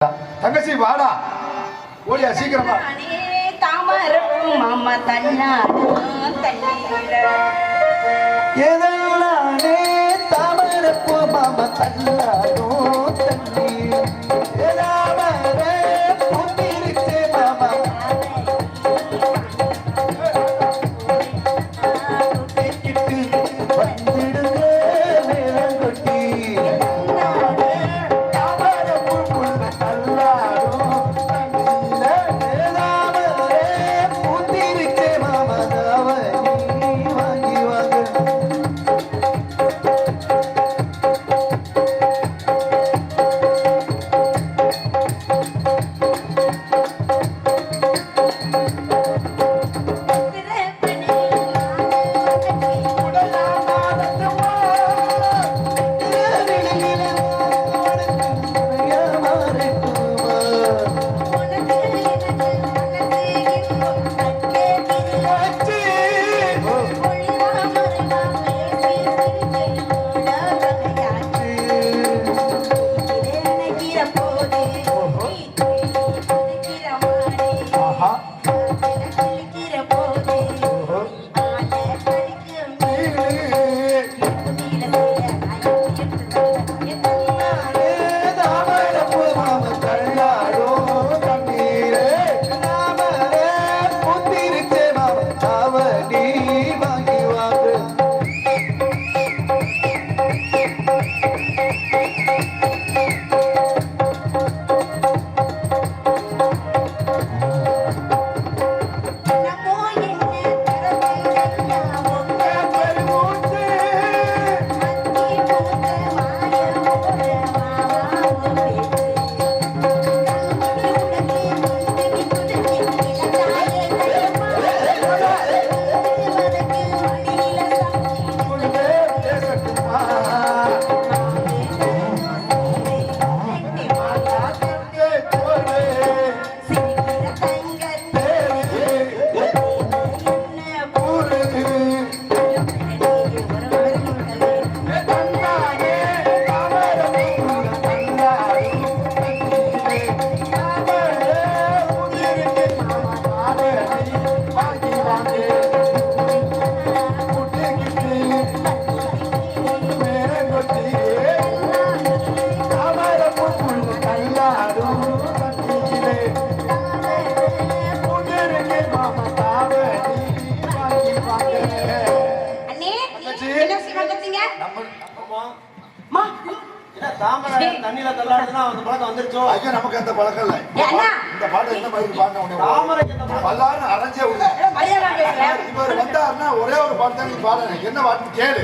தங்கச்சி வாடா, ஓடியா சீக்கிரமா. தாமரம் மாமா தன்னாடும் தண்ணீர எதனாலே தாமரப்பூ மாமா தன்னாடும் தண்ணீர் எதாமரே பூத்திருச்சே மாமா வந்துடுங்க மேலங்கொட்டி நமக்கு அந்த பழக்கம் இல்ல. இந்த பாட்டு என்ன மாதிரி பாடின அரைஞ்சே வந்தாருன்னா ஒரே ஒரு பாட்டு தான் நீ பாடுற. என்ன பாட்டு கேளு.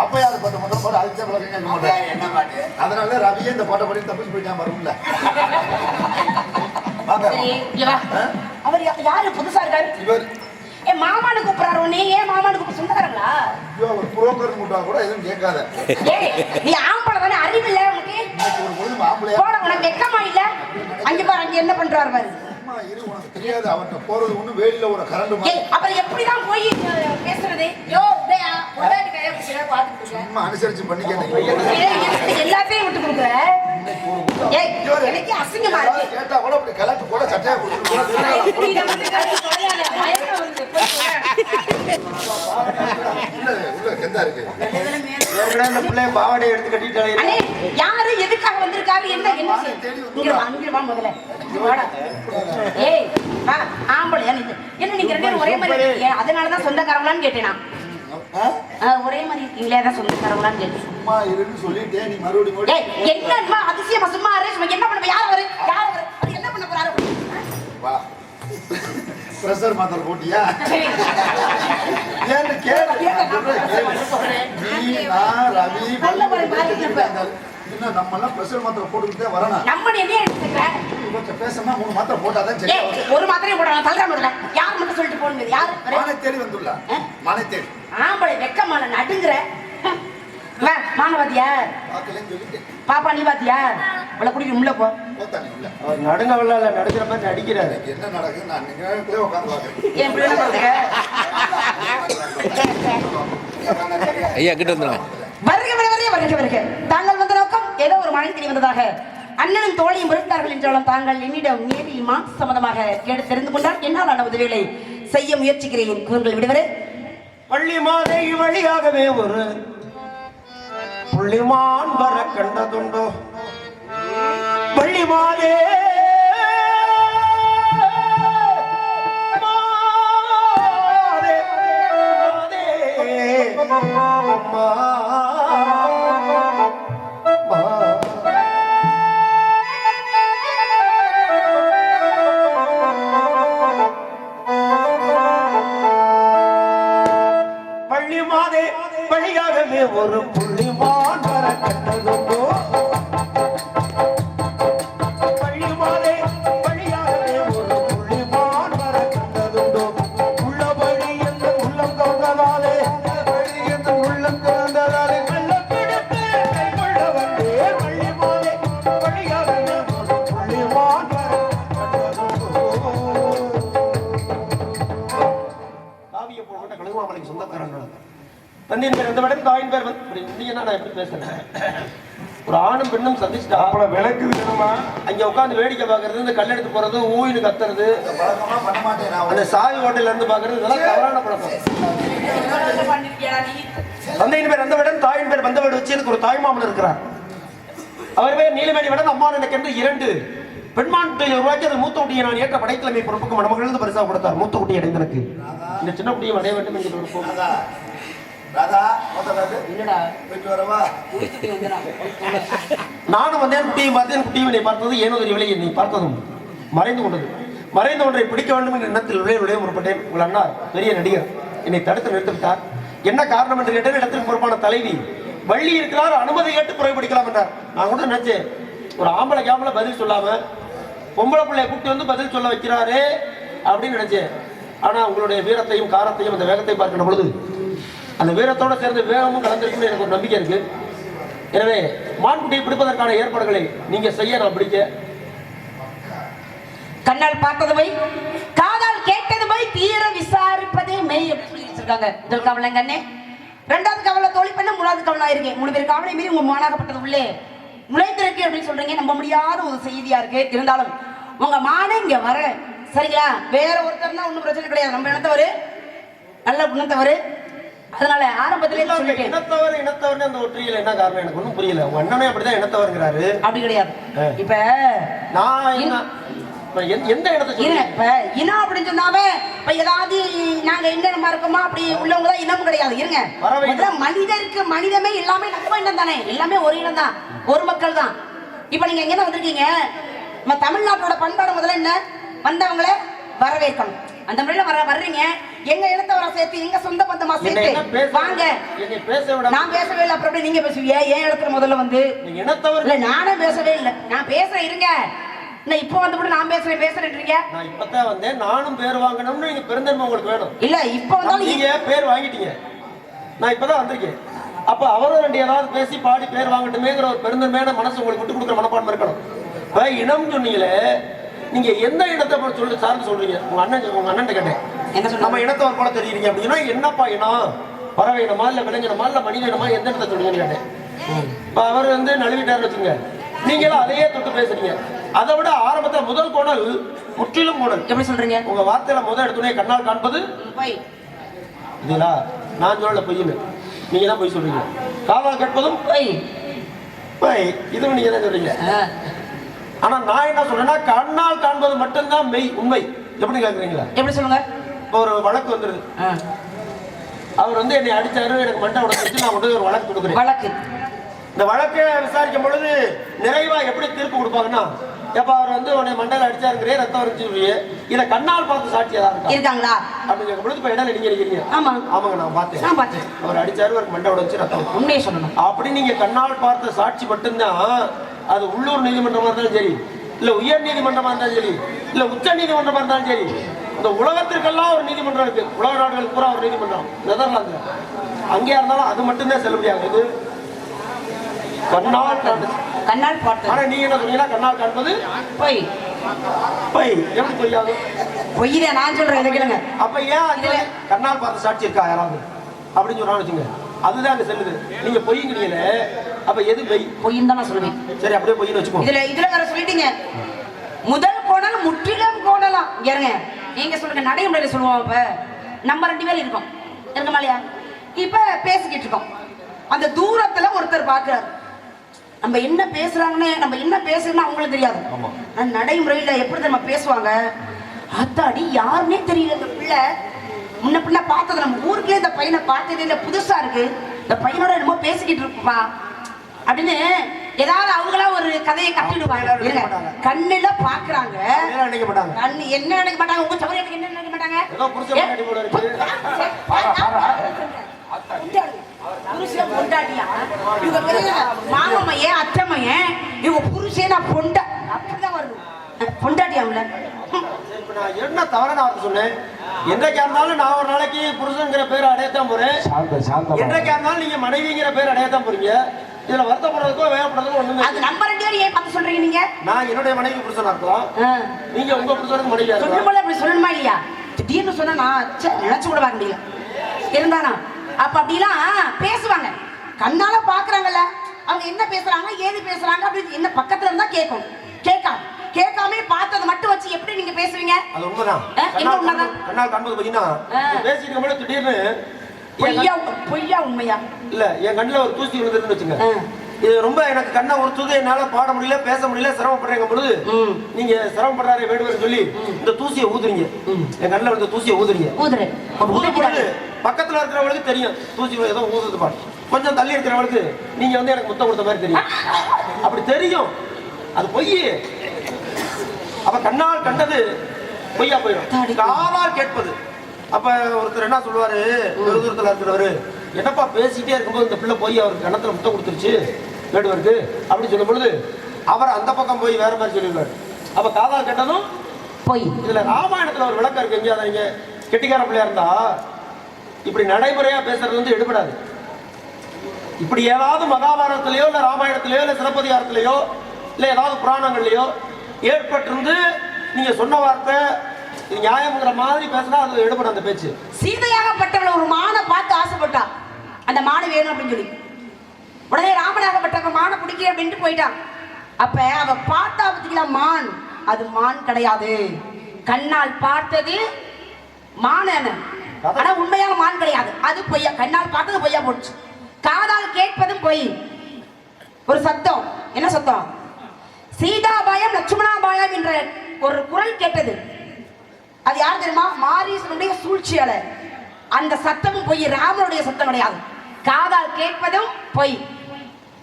அப்ப யாரு பாட்டு முதல் பாடு அதுக்கு பழக்கம் என்ன பாட்டு. அதனால ரவியே இந்த பாட்டை படி தப்பிச்சு போயிட்டா வரும்ல. அவர் யாரு புதுசா இருக்காரு? இவர் மாமானு கூப்பிடுறாரு. உன்னை ஏன் மாமானு கூப்பிட சொந்தக்காரங்களா? ஒரு புரோக்கர் கூட்டா கூட எதுவும் கேட்காத. நீ ஆம்பளை தானே, அறிவு இல்ல உனக்கு? ஒரு பொழுது மாப்பிள்ளையா போட உனக்கு வெக்கமா இல்ல? அங்க பாரு, அங்க என்ன பண்றாரு பாரு. உனக்கு தெரியாது அவன்கிட்ட போறது ஒண்ணு வேலியில ஒரு கரண்ட் அப்புறம் எப்படிதான் போய் பேசுறது? அனுசரிச்சு பண்ணிக்க. எல்லாத்தையும் விட்டு கொடுக்குற. எனக்கு அசிங்கமா இருக்கு. கேட்டா கூட அப்படி கலட்டு போட சட்டையா பாவாடை எடுத்து கட்டிட்டாங்க. யாரு எதுக்காக வந்திருக்காரு? என்ன முதல்ல ஆம்பளையா என்ன நீங்க ரெண்டு ஒரே மாதிரி? அதனாலதான் சொந்தக்காரங்களான்னு கேட்டேன். ஒரே மாதிரி இருக்கீங்களே, அதான் சொந்தக்காரங்களான்னு கேட்டேன். சும்மா இருன்னு சொல்லிட்டே நீ மறுபடியும் என்ன அதிசயமா சும்மா என்ன பண்ண? யார் அவரு? யார் அவரு? அது என்ன பண்ண போறாரு? பிரஷர் மாத்திரை போட்டியா? ஏன்னு கேளு. நீ நான் ரவி இன்னும் நம்ம எல்லாம் பிரஷர் மாத்திரை போட்டுக்கிட்டே வரணும். நம்ம என்ன எடுத்துக்கிறேன்? கொஞ்சம் பேசணும்னா 3 மாத்திரை போட்டாதான் சரி. ஒரு மாத்திரையும் போடலாம். தல்காம யார் மட்டும் சொல்லிட்டு போடுங்க. யார் மானை தேடி வந்துள்ள மானை தேடி ஆம்பளை வெக்கமான நடுங்குற மானவாதியா? பாப்பா நீ பாத்தியா? அவளை குடிக்க உள்ள போ. அவர் நடுங்க விழால நடுக்கிற மாதிரி நடிக்கிறாரு. என்ன நடக்குது? நான் நீங்களே உட்கார்ந்து பாக்குறேன். என் பிள்ளை பாருங்க. ஐயா கிட்ட வந்துருங்க. வருக வருக வருக வருக. தாங்கள் வந்த நோக்கம் ஏதோ ஒரு மழை தெரிய வந்ததாக அண்ணனும் தோழியும் வெறுத்தார்கள் என்றாலும் தாங்கள் என்னிடம் நேரில் சம்பந்தமாக கேட்டு தெரிந்து கொண்டால் என்னால் உதவிகளை செய்ய முயற்சிக்கிறேன். கூறுங்கள் விடுவரே. பள்ளி மாதை வழியாகவே ஒரு புள்ளிமான் வர கண்டதுண்டோ? பள்ளி மாதே பள்ளி மாதே வழியாகவே ஒரு புள்ளிமான் வர கண்டதுண்டோ? பள்ளி மாதே வழியாகவே ஒரு புள்ளிமான் வர கண்டதுண்டோ? உள்ளபடி என்ற உள்ளம் கவர்ந்ததாலே, உள்ளபடி என்ற உள்ளம் கவர்ந்ததாலே நல்ல பிடித்து கைகொள்ள வந்தே. பள்ளி மாதே வழியாகவே ஒரு புள்ளிமான் வர கண்டதுண்டோ? காவிய போட்ட கழுகுமாமலைக்கு சொந்தக்காரன் தந்தையின் பேர் எந்த தாயின் பேர் நீங்க நான் எப்படி பேசுறேன்? ஒரு ஆணும் பெண்ணும் சந்திச்சுட்டா விளக்கு வேணுமா? அங்க உட்காந்து வேடிக்கை பாக்குறது, இந்த கல் எடுத்து போறது, ஊயின்னு கத்துறது, பண்ண மாட்டேன். அந்த சாவி ஹோட்டல்ல இருந்து பாக்குறது, இதெல்லாம் தவறான பழக்கம். தந்தையின் பேர் எந்த விடன், தாயின் பேர் வந்த வீடு வச்சு எனக்கு ஒரு தாய்மாமன் இருக்கிறார். அவர் பேர் நீலமேனி விடன், அம்மா எனக்கு என்று 2 பெண்மான் குட்டியை உருவாக்கி அது மூத்த குட்டியை நான் ஏற்ற படைக்கிழமை பொறுப்புக்கு மணமகளிலிருந்து பரிசாக கொடுத்தார். மூத்த குட்டியை அடைந்தனுக்கு இந்த சின்ன குட்டியை அடைய வேண்டும் என்று விருப்பம். நானும் வந்தேன், குட்டியை பார்த்தேன். குட்டியை பார்த்தது ஏனோ தெரியவில்லை, என்னை பார்த்ததும் மறைந்து கொண்டது. மறைந்த ஒன்றை பிடிக்க வேண்டும் என்ற எண்ணத்தில் நுழைய முற்பட்டேன். உங்கள் அண்ணா பெரிய நடிகர் என்னை தடுத்து நிறுத்திவிட்டார். என்ன காரணம் என்று கேட்டேன். இடத்திற்கு பொறுப்பான தலைவி வள்ளி இருக்கிறார், அனுமதி கேட்டு புறப்படிக்கலாம் என்றார். நான் கூட நினைச்சேன், ஒரு ஆம்பளை கேம்பளை பதில் சொல்லாம பொம்பளை பிள்ளைய கூட்டி வந்து பதில் சொல்ல வைக்கிறாரே அப்படின்னு நினைச்சேன். ஆனா உங்களுடைய வீரத்தையும் காரத்தையும் அந்த வேகத்தையும் பார்க்கிற பொழுது அந்த வீரத்தோடு சேர்ந்து வேகமும் கலந்திருக்குன்னு எனக்கு ஒரு நம்பிக்கை இருக்கு. எனவே மான்குட்டியை பிடிப்பதற்கான ஏற்பாடுகளை நீங்க செய்ய நான் பிடிக்க. கண்ணால் பார்த்தது போய் காதால் கேட்டது போய் தீர விசாரிப்பதே மெய் சொல்லிருக்காங்க. முதல் கவலைங்க அண்ணே, 2வது கவலை தோழி பண்ண, 3வது கவலை இருக்கேன். 3 பேர் கவலை மீறி உங்க மானாகப்பட்டது உள்ளே நுழைந்திருக்கு அப்படின்னு சொல்றீங்க. நம்ப முடியாத ஒரு செய்தியா இருக்கு. இருந்தாலும் உங்க மானை இங்க வர சரிங்களா? வேற ஒருத்தர் தான் ஒன்றும் பிரச்சனை கிடையாது. நம்ம இனத்தவர், நல்ல குணத்தவர். அதனால ஆரம்பத்திலே சொல்லிட்டேன். இனத்தவர் அந்த ஒற்றியில என்ன காரணம் எனக்கு ஒன்றும் புரியல. உங்க அண்ணனே அப்படிதான் இனத்தவர்ங்கிறாரு. அப்படி கிடையாது. இப்ப நான் எந்த இடத்துல இப்ப இனம் அப்படின்னு சொன்னாவே இப்ப ஏதாவது நாங்க என்னமா இருக்கோமா அப்படி உள்ளவங்க தான் இனம் கிடையாது. இருங்க, மனிதருக்கு மனிதமே எல்லாமே நம்ம இனம் தானே, எல்லாமே ஒரு இனம் தான், ஒரு மக்கள் தான். இப்ப நீங்க எங்க வந்திருக்கீங்க? நம்ம தமிழ்நாட்டோட பண்பாடு முதல்ல என்ன, வந்தவங்களை வரவேற்கணும். அந்த முறையில வர்றீங்க, எங்க இனத்தவரை சேர்த்து எங்க சொந்த பந்தமா சேர்த்து வாங்க. நான் பேசவே இல்லை, அப்புறம் நீங்க பேசுவீங்க. ஏன் இடத்துல முதல்ல வந்து இனத்தவர் இல்ல, நானே பேசவே இல்லை. நான் பேசுறேன், இருங்க. இப்போ வந்து நான் பேசுறேன்றீங்க. நான் இப்பதான் வந்தேன், நானும் பேர் வாங்கணும்னு நீங்க பெருந்தன்மை உங்களுக்கு வேணும் இல்ல? இப்ப வந்தாலும் நீங்க பேர் வாங்கிட்டீங்க, நான் இப்பதான் வந்திருக்கேன். அப்ப அவரும் 2 ஏதாவது பேசி பாடி பேர் வாங்கட்டுமேங்கிற ஒரு பெருந்தன்மையான மனசு உங்களுக்கு விட்டு கொடுக்குற மனப்பான்மை இருக்கணும். இப்ப இனம் சொன்னீங்களே, நீங்க எந்த இனத்தை சொல்லி சார்ந்து சொல்றீங்க? உங்க அண்ணன் கேட்டேன், என்ன சொல்ல நம்ம இனத்தவர் போல தெரியுறீங்க அப்படின்னா என்னப்பா இனம்? பறவை இனமா இல்ல விலங்கினமா இல்ல மனித இனமா, எந்த இடத்தை சொல்றீங்கன்னு கேட்டேன். இப்ப அவர் வந்து நழுவிட்டாருன்னு வச்சுங்க, நீங்களும் அதையே தொட்டு பேசுறீங்க. அதை விட ஆரம்பத்தில் முதல் கோணல் முற்றிலும் கோணல். எப்படி சொல்றீங்க? உங்க வார்த்தையில முதல் எடுத்துனே கண்ணால் காண்பது இதுலா, நான் சொல்லல பொய்னு, நீங்க தான் பொய் சொல்றீங்க. காதால் கேட்பதும் பொய், இதுவும் நீங்க தான் சொல்றீங்க. ஆனா நான் என்ன சொல்றேன்னா, கண்ணால் காண்பது மட்டும்தான் மெய், உண்மை. எப்படி கேட்குறீங்களா? எப்படி சொல்லுங்க? இப்போ ஒரு வழக்கு வந்துருது, அவர் வந்து என்னை அடிச்சாரு, எனக்கு மண்டை உடச்சு, நான் கொண்டு ஒரு வழக்கு கொடுக்குறேன். வழக்கு, இந்த வழக்கை விசாரிக்கும் பொழுது நிறைவா எப்படி தீர்ப்பு கொடுப்பாங்கன்னா, எப்ப அவர் வந்து உன்னை மண்டையில அடிச்சாருங்கிறே, ரத்தம் வந்துச்சு, இதை கண்ணால் பார்த்து சாட்சி ஏதாவது இருக்காங்களா அப்படின்னு கேட்கும் பொழுது, இப்ப இடம் நீங்க இருக்கீங்க. ஆமாங்க, நான் பார்த்தேன், அவர் அடிச்சாரு, அவருக்கு மண்டை உடச்சு, ரத்தம். உண்மையை சொல்லணும் அப்படி நீங்க கண்ணால் பார்த்த சாட்சி மட்டும்தான், அது உள்ளூர் நீதிமன்றமா இருந்தாலும் சரி, இல்ல உயர் நீதிமன்றமா இருந்தாலும் சரி, இல்ல உச்ச நீதிமன்றமா இருந்தாலும் சரி, இந்த உலகத்திற்கெல்லாம் ஒரு நீதிமன்றம் இருக்கு. உலக நாடுகளுக்கு பூரா ஒரு நீதிமன்றம் நெதர்லாந்து, அங்கேயா இருந்தாலும் அது மட்டும்தான் செல்லுபடியாகும். இது கண்ணால் பார்த்து. ஆனா நீங்க என்ன சொன்னீங்கன்னா, கண்ணால் காண்பது பொய். எப்படி பொய்யாகும்? பொய்யா நான் சொல்றேன், கேளுங்க. அப்ப ஏன் கண்ணால் பார்த்து சாட்சி இருக்கா யாராவது அப்படின்னு சொல்றான்னு வச்சுங்க, அதுதான் அங்க செல்லுது. நீங்க பொய்ங்கிறீங்கள, அப்ப எது பொய்? பொய்ன்னு தான் நான் சொல்லுவேன். சரி, அப்படியே பொய்ன்னு வச்சுக்கோ. இதுல வேற சொல்லிட்டீங்க. முதல் கோணல் முற்றிலும் கோணலாம். ஏங்க நீங்க சொல்லுங்க, நடைமுறையில சொல்லுவோம். இப்ப நம்ம 2 பேரும் இருக்கோம், இருக்கமா இல்லையா? இப்ப பேசிக்கிட்டு இருக்கோம். அந்த தூரத்துல ஒருத்தர் பாக்குறாரு, நம்ம என்ன பேசுறாங்கன்னு, நம்ம என்ன பேசுறோம்னு அவங்களுக்கு தெரியாது. நடைமுறையில எப்படி நம்ம பேசுவாங்க, அத்தாடி யாருன்னே தெரியல இந்த பிள்ளை, முன்ன பின்ன பார்த்தது, நம்ம ஊருக்குள்ளே இந்த பையனை பார்த்ததே இல்லை, புதுசா இருக்கு, இந்த பையனோட என்னமோ பேசிக்கிட்டு இருக்குப்பா அப்படின்னு ஏதாவது அவங்களா ஒரு கதையை கட்டிடுவாங்க. கண்ணுல பாக்குறாங்க, கண்ணு என்ன நினைக்க மாட்டாங்க, உங்க சௌரியத்துக்கு என்ன நினைக்க மாட்டாங்க. புருஷன் பொண்டாட்டியா இவங்க பெரிய மாமமையன் அத்தமையன், இவங்க புருஷன் நான் பொண்டா அப்படிதான் வருது. பொண்டாட்டியாவுல நான் என்ன தவறான வார்த்தை சொன்னேன்? என்றைக்கா இருந்தாலும் நான் ஒரு நாளைக்கு புருஷங்கிற பேர் அடையத்தான் போறேன், என்றைக்கா இருந்தாலும் நீங்க மனைவிங்கிற பேர் அடையத்தான் போறீங்க. இதுல வருத்தப்படுறதுக்கோ வேகப்படுறதுக்கோ ஒண்ணுமே. அது நம்ம 2 பேரும் ஏன் பார்த்து சொல்றீங்க? நீங்க நான் என்னுடைய மனைவி புருஷனா இருக்கலாம், நீங்க உங்க புருஷனுக்கு மனைவியா இருக்கலாம். சொல்லும்போது அப்படி சொல்லணுமா இல்லையா? திடீர்னு சொன்னா நான் நினைச்சு கூட பார்க்க முடியல இருந்தானா. அப்ப அப்படிலாம் பேசுவாங்க, கண்ணால பாக்குறாங்கல்ல, அவங்க என்ன பேசுறாங்க ஏது பேசுறாங்க அப்படின்னு என்ன பக்கத்துல இருந்தா கேட்கும். கேட்காம பார்த்ததை மட்டும் வச்சு எப்படி நீங்க பேசுவீங்க? அது உண்மைதான். என்ன உண்மைதான்? கண்ணால் காண்பது பாத்தீங்கன்னா பேசிட்டு இருக்கும்போது திடீர்னு பொய்யா உண்மையா இல்ல, என் கண்ணுல ஒரு தூசி விழுந்துருன்னு வச்சுங்க, இது ரொம்ப எனக்கு கண்ணை உறுத்துது, என்னால பாட முடியல, பேச முடியல, சிரமப்படுறேங்க பொழுது நீங்க சிரமப்படுறாரு வேடுவர் சொல்லி இந்த தூசியை ஊதுறீங்க, என் கண்ணுல வந்து தூசியை ஊதுறீங்க. ஊதுறது பக்கத்துல இருக்கிறவங்களுக்கு தெரியும் தூசி ஏதோ ஊதுது பாரு, கொஞ்சம் தள்ளி இருக்கிறவங்களுக்கு நீங்க வந்து எனக்கு முத்தம் கொடுத்த மாதிரி தெரியும், அப்படி தெரியும். அது பொய். அப்ப கண்ணால் கண்டது பொய்யா போயிடும். காதால் கேட்பது. அப்ப ஒருத்தர் என்ன சொல்லுவாரு, தூரத்துல இருக்கிறவரு, என்னப்பா பேசிட்டே இருக்கும்போது இந்த பிள்ளை போய் அவருக்கு கணத்துல முத்தம் கொடுத்துருச்சு வேடுவருக்கு அப்படி சொல்லும் பொழுது அவர் அந்த பக்கம் போய் வேற மாதிரி சொல்லிடுவார். அப்ப காதால் கேட்டதும் போய். இதுல ராமாயணத்துல ஒரு விளக்கம் இருக்கு. எங்கேயாவது நீங்க கெட்டிக்கார பிள்ளையா இருந்தா இப்படி நடைமுறையா பேசுறது வந்து எடுபடாது. இப்படி ஏதாவது மகாபாரதத்திலேயோ இல்ல ராமாயணத்திலேயோ இல்ல சிலப்பதிகாரத்திலேயோ இல்ல ஏதாவது புராணங்கள்லயோ ஏற்பட்டிருந்து நீங்க சொன்ன வார்த்தை நியாயம்ங்கிற மாதிரி பேசினா அது எடுபடும் அந்த பேச்சு. சீதையாகப்பட்டவளை ஒரு மானை பார்த்து ஆசைப்பட்டா, அந்த மானை வேணும் அப்படின்னு சொல்லி உடனே ராமனாகப்பட்டவ மானை பிடிக்க அப்படின்ட்டு போயிட்டான். அப்ப அவ பார்த்தா பத்திங்களா மான், அது மான் கிடையாது, கண்ணால் பார்த்தது மான், ஆனா உண்மையான மான் கிடையாது, அது பொய்யா. கண்ணால் பார்த்தது பொய்யா போச்சு. காதால் கேட்பதும் பொய். ஒரு சத்தம், என்ன சத்தம்? சீதாபாயம் லட்சுமணாபாயம் என்ற ஒரு குரல் கேட்டது. அது யார் தெரியுமா? மாரீசனுடைய சூழ்ச்சியாளர். அந்த சத்தமும் பொய், ராமனுடைய சத்தம் கிடையாது. காதால் கேட்பதும் பொய்,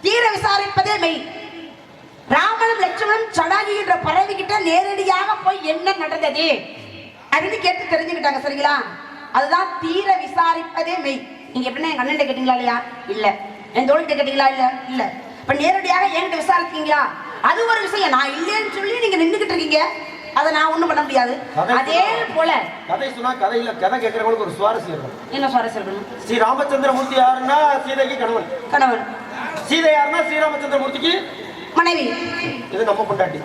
தீர விசாரிப்பதே மெய். ராமனும் லட்சுமணனும் சடாகி என்ற பறவை கிட்ட நேரடியாக போய் என்ன நடந்தது அப்படின்னு கேட்டு தெரிஞ்சுக்கிட்டாங்க. சரிங்களா? அதுதான் தீர விசாரிப்பதே மெய். நீங்க எப்படின்னா என் அண்ணன் கேட்டீங்களா இல்லையா? இல்ல. என் தோழிட்ட கேட்டீங்களா? இல்ல. இல்ல. இப்ப நேரடியாக என்கிட்ட விசாரிக்கீங்களா? அது ஒரு விஷயம். நான் இல்லைன்னு சொல்லி நீங்க நின்றுகிட்டு இருக்கீங்க, அதை நான் ஒண்ணும் பண்ண முடியாது. அதே போல கதை சொன்னா கதையில கதை கேட்கறவங்களுக்கு ஒரு சுவாரஸ்யம் இருக்கும். என்ன சுவாரஸ்யம் இருக்கணும்? ஸ்ரீ ராமச்சந்திரமூர்த்தி யாருன்னா சீதைக்கு கணவன், சீதை யாருன்னா ஸ்ரீராமச்சந்திரமூர்த்திக்கு மனைவி. இது நம்ம பொண்டாட்டி.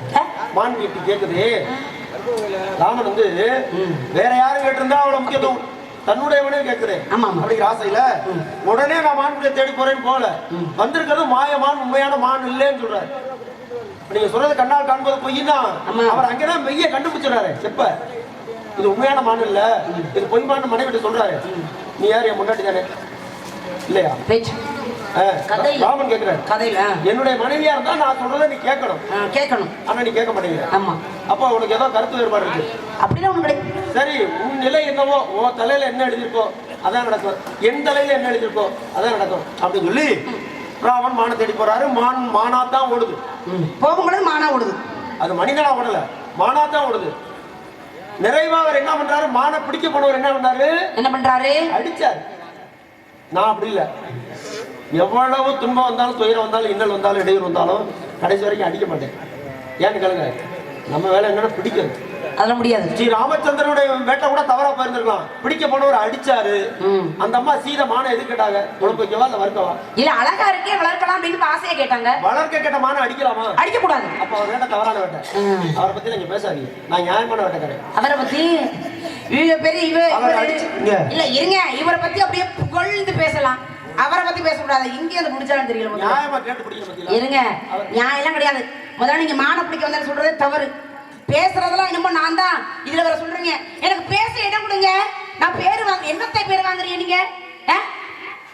மான் வீட்டு கேக்குது. ராமன் வந்து வேற யாரும் கேட்டிருந்தா அவளை முக்கியத்துவம் தன்னுடையவனே கேட்குறேன் அப்படிங்கிற ஆசையில உடனே நான் மான்குடியை தேடி போறேன்னு போல வந்திருக்கிறது மாயமான், உண்மையான மான் இல்லைன்னு சொல்றாரு. நீங்க சொல்றது கண்ணால் காண்பது பொய்னா அவர் அங்கதான் மெய்ய கண்டுபிடிச்சிடறாரு. எப்ப இது உண்மையான மான் இல்ல, இது பொய்மான மனைவிட்டு சொல்றாரு. நீ யார்? என் முன்னாடி தானே இல்லையா? ராமன் கேட்கிறாரு கதையில, என்னுடைய மனைவியா இருந்தா நான் சொல்றதை நீ கேட்கணும், ஆனா நீ கேட்க மாட்டேங்கிற. அப்ப உனக்கு ஏதோ கருத்து வேறுபாடு இருக்கு. அப்படின்னா சரி, உன் நிலை என்னவோ, உன் தலையில என்ன எழுதிருக்கோ அதான் நடக்கும், என் தலையில என்ன எழுதிருக்கோ அதான் நடக்கும் அப்படின்னு சொல்லி ராமன் மானை தேடி போறாரு. மானாத்தான் ஓடுது. போகும்போது மானா ஓடுது. அது மனிதனா ஓடல, மானாத்தான் ஓடுது. நிறைவா அவர் என்ன பண்றாரு? மானை பிடிக்க போனவர் என்ன பண்றாரு? அடிச்சாரு. நான் அப்படி இல்லை, எவ்வளவு துன்பம் வந்தாலும் துயரம் வந்தாலும் இன்னல் வந்தாலும் இடையூறு வந்தாலும் கடைசி வரைக்கும் அடிக்க மாட்டேன். ஏன்னு கேளுங்க, நம்ம வேலை என்னன்னா பிடிக்கிறது. அதெல்லாம் முடியாது. ஸ்ரீ ராமச்சந்திரனுடைய வேட்டை கூட தவறா போயிருந்திருக்கலாம். பிடிக்க போனவர் அடிச்சாரு. அந்த அம்மா சீதை மானை எது கேட்டாங்க? உனக்கு வைக்கவா இல்ல வளர்க்கவா? இல்ல அழகா இருக்கே வளர்க்கலாம் அப்படின்னு ஆசையா கேட்டாங்க. வளர்க்க கேட்ட மானை அடிக்கலாமா? அடிக்க கூடாது. அப்ப அவர் வேட்டை தவறான வேட்டை. அவரை பத்தி நீங்க பேசாதீங்க, நான் நியாயமான வேட்டைக்காரன். அவரை பத்தி இவரை பத்தி அப்படியே புகழ்ந்து பேசலாம். அவரை பத்தி பேசக்கூடாது. இங்கே அந்த பிடிச்சாலும் தெரியல. நியாயமா கேட்டு பிடிக்கணும். இருங்க, நியாயம் எல்லாம் கிடையாது. முதல்ல நீங்க மான பிடிக்க வந்தாலும் சொல்றதே தவறு. பேசுறதெல்லாம் என்னமோ நான் தான் இதுல வர சொல்றீங்க. எனக்கு பேச இடம் கொடுங்க. நான் பேரு வாங்க என்னத்தை பேர் வாங்குறீங்க நீங்க?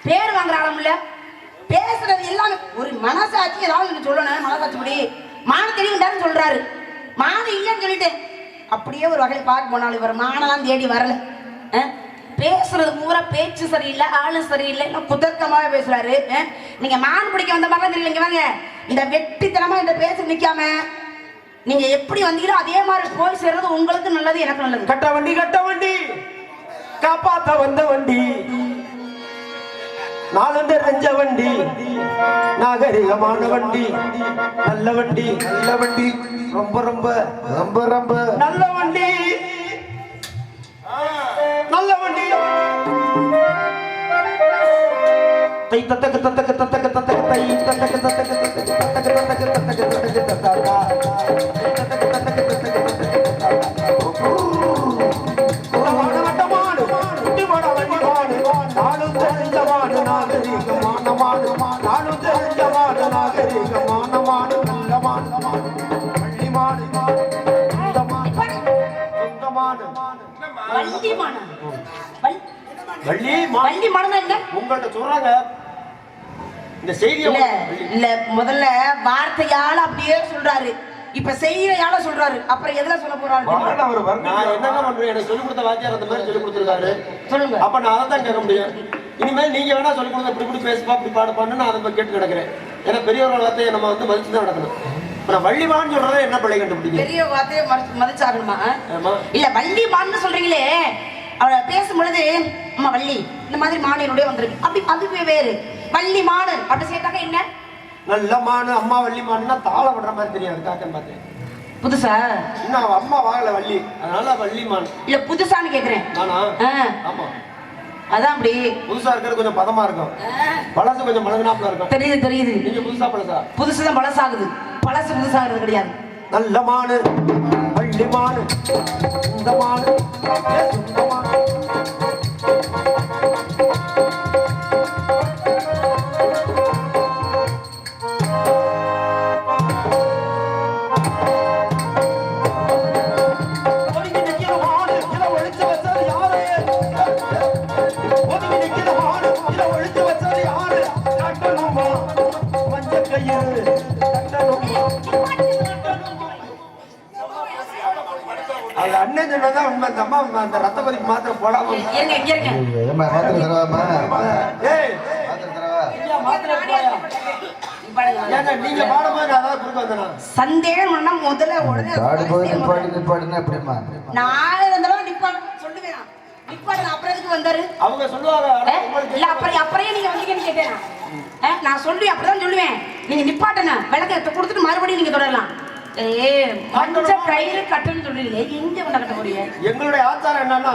பேர் வாங்குற ஆளும் இல்ல. பேசுறது எல்லாமே ஒரு மனசாட்சி ஏதாவது சொல்லணும். மனசாட்சிப்படி மான தெரியுண்டாருன்னு சொல்றாரு. மானம் இல்லைன்னு சொல்லிட்டேன். அப்படியே ஒரு வகையில் பார்க்க போனாலும் இவர் மானெல்லாம் தேடி வரல. பேசுறது பூரா பேச்சு சரியில்லை, ஆளு சரியில்லை, குதர்க்கமாக பேசுறாரு. நீங்க மான் பிடிக்க வந்த மாதிரிலாம் தெரியல. இங்க வாங்க, இந்த வெட்டித்தனமா இந்த பேச நிக்காம நீங்க எப்படி வந்தீங்களோ அதே மாதிரி போய் சேர்றது உங்களுக்கு நல்லது, எனக்கு நல்லது. கட்ட வண்டி கட்ட வண்டி காப்பாத்த வந்த வண்டி, நாலந்து ரெஞ்ச வண்டி, நாகரிகமான வண்டி, நல்ல வண்டி நல்ல வண்டி, ரொம்ப ரொம்ப ரொம்ப ரொம்ப நல்ல வண்டி, நல்ல வண்டி. தை தத்தக்கு தத்தக்கு தத்தக்கு தத்தக்கு தை தத்தக்கு தத்தக்கு தத்தக்கு தத்தக்கு தத்தக்கு தத்தக்கு தத்தக்கு தத்தா உங்கள்ட்ட சொல்றாங்க இந்த செய்தி இல்ல. முதல்ல வார்த்தையால அப்படியே சொல்றாரு, இப்ப செய்தியால சொல்றாரு. அப்புறம் எதுல சொல்ல போறாரு? நான் என்னங்க பண்றேன்? எனக்கு சொல்லிக் கொடுத்த வாத்தியார் அந்த மாதிரி சொல்லிக் கொடுத்துருக்காரு. சொல்லுங்க. அப்ப நான் அதை தான் கேட்க முடியும். இனிமேல் நீங்க வேணா சொல்லிக் கொடுங்க, இப்படி இப்படி பேசுப்பா, இப்படி பாடுப்பான்னு நான் அதை கேட்டு கிடக்கிறேன். ஏன்னா பெரியவர்கள் வார்த்தையை நம்ம வந்து மதிச்சு தான் நடக்கணும். நான் வள்ளிமான்னு சொல்றதை என்ன பிள்ளை கண்டுபிடிக்கும்? பெரிய வார்த்தையை மதிச்சாகணுமா? இல்ல வள்ளிமான்னு சொல்றீங்களே, அவளை பேசும் பொழுது அம்மா வள்ளி இந்த மாதிரி மானியனுடைய வந்திருக்கு அப்படி, அதுவே வேறு. வள்ளி மானு அப்படி சேர்த்தாக்க என்ன? நல்ல மானு அம்மா வள்ளி மானுன்னா தாள விடுற மாதிரி தெரியாது. காக்கன்னு பார்த்தேன். புதுசா இன்னும் அவன் அம்மா வாங்கல வள்ளி, அதனால வள்ளி மான். இல்ல புதுசான்னு கேக்குறேன் நானா? ஆமா, அதான் அப்படி. புதுசா இருக்கிறது கொஞ்சம் பதமா இருக்கும், பழசு கொஞ்சம் மழகுனாப்புல இருக்கும். தெரியுது தெரியுது. நீங்க புதுசா பழசா? புதுசுதான் பழசாகுது, பழசு புதுசாகிறது கிடையாது. நல்ல மானு வள்ளி மானு இந்த மானு இந்த மானு அண்ணன் சொன்னதான் உண்மை. அந்த அம்மா அந்த ரத்த பதிக்கு மாத்திரை போடாம நீங்க பாடும்போது நான் அதாவது கொடுக்க வந்தேன். சந்தேகம் முதல்ல உடனே சொல்லுவேன். அப்புறம் எதுக்கு வந்தாரு அவங்க சொல்லுவாங்க. இல்ல அப்புறம் நீங்க வந்தீங்கன்னு கேட்டேன். நான் சொல்லி அப்படிதான் சொல்லுவேன். நீங்க நிப்பாட்டன விளக்கத்தை கொடுத்துட்டு மறுபடியும் நீங்க தொடரலாம். கயிறு கட்டணும்னு சொல்றீங்களே, எங்க கொண்ட கட்ட போறீங்க? எங்களுடைய ஆச்சாரம் என்னன்னா,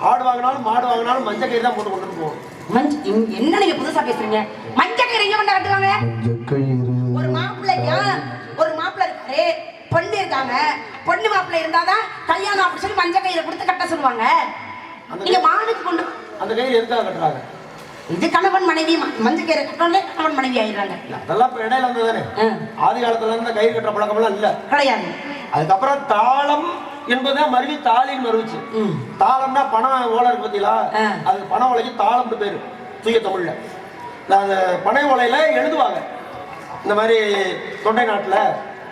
ஆடு வாங்கினாலும் மாடு வாங்கினாலும் மஞ்சள் கயிறு தான் போட்டு கொண்டு போவோம். என்ன நீங்க புதுசா பேசுறீங்க? மஞ்சள் கயிறு எங்க கொண்ட கட்டுவாங்க? ஒரு மாப்பிள்ளையா ஒரு மாப்பிள்ளை இருக்காரு, பொண்ணு இருக்காங்க, பொண்ணு மாப்பிள்ளை இருந்தாதான் கல்யாணம் அப்படி சொல்லி மஞ்சள் கயிறு கொடுத்து கட்ட சொல்லுவாங்க. நீங்க மாடுக்கு கொண்டு அந்த கயிறு எதுக்காக கட்டுறாங்க? இது கணவன் மனைவி மஞ்சள் கயிறு கட்டணும்ல கணவன் மனைவி ஆயிடுறாங்க. அதெல்லாம் இப்ப இடையில வந்ததானே. ஆதி காலத்துல இருந்த கயிறு கட்டுற பழக்கம் எல்லாம் இல்ல, கிடையாது. அதுக்கப்புறம் தாளம் என்பதுதான் மருவி தாலின்னு மறுவிச்சு. தாளம்னா பணம் ஓலை இருக்கு பத்தியா, அது பண ஓலைக்கு தாளம்னு பேரு தூய தமிழ்ல. அந்த பனை ஓலையில எழுதுவாங்க இந்த மாதிரி தொண்டை நாட்டுல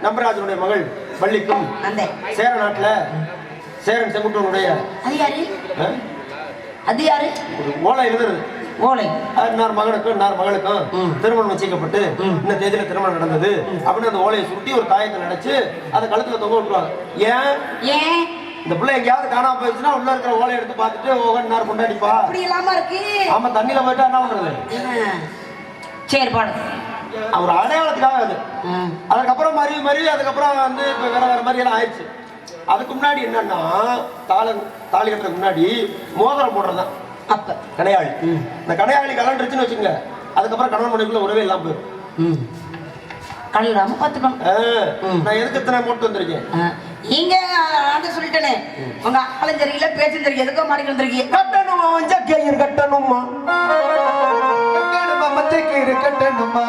நம்பராஜனுடைய மகள் வள்ளிக்கும், சேர நாட்டுல சேரன் செங்குட்டனுடைய அது யாரு ஓலை எழுதுறது. ஓலை இன்னார் மகனுக்கும் இன்னார் மகளுக்கும் திருமணம் வச்சுக்கப்பட்டு இந்த தேதியில திருமணம் நடந்தது அப்படின்னு அந்த ஓலையை சுருட்டி ஒரு காயத்தை நினைச்சு அதை கழுத்துல தொங்க விட்டுருவாங்க. ஏன் இந்த பிள்ளை எங்கேயாவது காணாம போயிடுச்சுன்னா உள்ள இருக்கிற ஓலை எடுத்து பார்த்துட்டு ஓகன்னார் கொண்டாடிப்பா. அப்படி இல்லாம இருக்கு. ஆமா, தண்ணியில போயிட்டா என்ன பண்றது? சரி பாடு, ஒரு அடையாளத்துக்காக அது. அதுக்கப்புறம் மருவி அதுக்கப்புறம் வந்து இப்ப வேற மாதிரி எல்லாம் ஆயிடுச்சு. அதுக்கு முன்னாடி என்னன்னா தாலி கட்டுறதுக்கு முன்னாடி மோதிரம் போடுறதுதான் அப்ப கடையாளி. இந்த கடையாளி கலண்டுருச்சுன்னு வச்சுங்க, அதுக்கப்புறம் கணவன் மனைவிக்குள்ள உறவே எல்லாம் போயிடும். கல்யாணம் பாத்துக்கணும். நான் எதுக்கு இத்தனை போட்டு வந்திருக்கேன்? நீங்க நான் சொல்லிட்டேனே, உங்க ஆளும் சரியில்லை பேச்சும் சரியில்லை, எதுக்கோ மாடிக்கு வந்திருக்கீங்க. கட்டணுமா கட்டணுமா ஒத்தைக்கு இருக்கட்டணுமா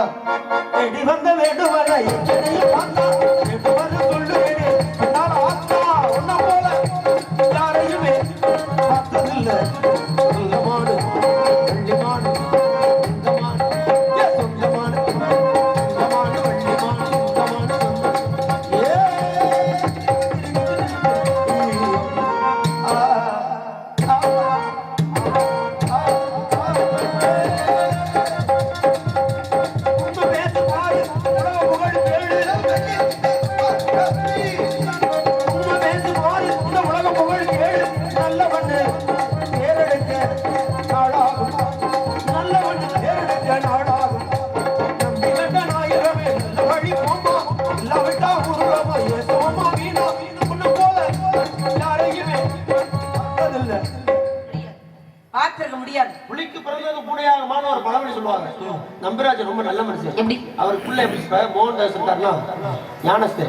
எடி வந்த வேண்டுவன எத்தனையோ பார்த்தா வேண்டுவன சொல்லுவேனே என்னால் ஆத்தா உன்ன போல யாரையுமே பார்த்ததில்லை சொந்தமானு வள்ளிமானு சொந்தமானு சொந்தமானு சொந்தமானு வள்ளிமானு சொந்தமானு பார்த்திருக்க முடியாது. புலிக்கு பிறந்தது பூனையாகுமான ஒரு பழமொழி சொல்லுவாங்க. நம்பிராஜன் ரொம்ப நல்ல மனுஷன். எப்படி அவருக்குள்ள எப்படி மோகன்தாஸ் இருக்காருன்னா ஞானஸ்தே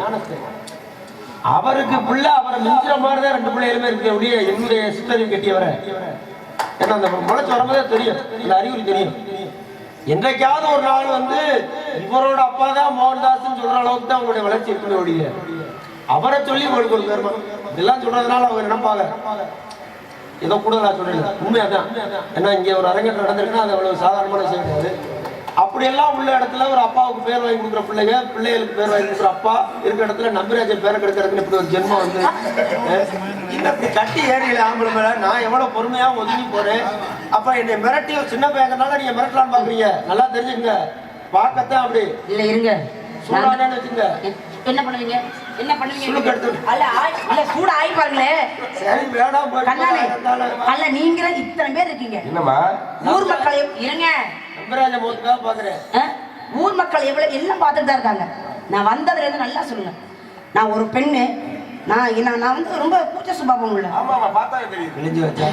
அவருக்கு புள்ள அவரை மிஞ்சிற மாதிரிதான் 2 பிள்ளைகளுமே இருக்கு. அப்படியே என்னுடைய சித்தரையும் கட்டியவரை ஏன்னா அந்த முளைச்சு வரும்போதே தெரியும், இந்த அறிகுறி தெரியும். என்றைக்காவது ஒரு நாள் வந்து இவரோட அப்பா தான் மோகன்தாஸ் சொல்ற அளவுக்கு தான் அவங்களுடைய வளர்ச்சி இருக்கணும். ஒழிய அவரை சொல்லி உங்களுக்கு ஒரு பெருமை இதெல்லாம் சொல்றதுனால அவங்க நினைப்பாங்க ஏதோ கூட நான் சொல்லல, உண்மையாதான். ஏன்னா இங்க ஒரு அரங்கேற்றம் நடந்திருக்குன்னா அது அவ்வளவு சாதாரணமான விஷயம் கிடையாது. அப்படியெல்லாம் உள்ள இடத்துல ஒரு அப்பாவுக்கு பேர் வாங்கி கொடுக்குற பிள்ளைகளுக்கு பேர் வாங்கி கொடுக்குற அப்பா இருக்கிற இடத்துல நம்பிராஜன் பேரை கிடைக்கிறதுன்னு இப்படி ஒரு ஜென்மம் வந்து இப்படி கட்டி ஏறியில ஆம்பளை மேல நான் எவ்வளவு பொறுமையா ஒதுங்கி போறேன். அப்ப என்னை மிரட்டி சின்ன பையனால நீங்க மிரட்டலான்னு பாக்குறீங்க, நல்லா தெரிஞ்சுக்கங்க. பார்க்கத்தான் அப்படி இல்ல இருங்க சூடானேன்னு வச்சுங்க. என்ன பண்ணுவீங்க என்ன பண்ணுவீங்க சுளுக்கு எடுத்து இல்ல சூட ஆயி பாருங்களே. சரி வேணாம் கண்ணாலே அல்ல நீங்க இத்தனை பேர் இருக்கீங்க. என்னம்மா ஊர் மக்கள் இருங்க நம்பிராஜ முகத்துக்காக பாக்குறேன். ஊர் மக்கள் எவ்வளவு எல்லாம் பார்த்துட்டு தான் இருக்காங்க. நான் வந்ததுல இருந்து நல்லா சொல்லுங்க. நான் ஒரு பெண்ணு, நான் வந்து ரொம்ப கூச்ச சுபாவம் உள்ள. ஆமா ஆமா பார்த்தா தெரியுது. விழிஞ்சு வச்சா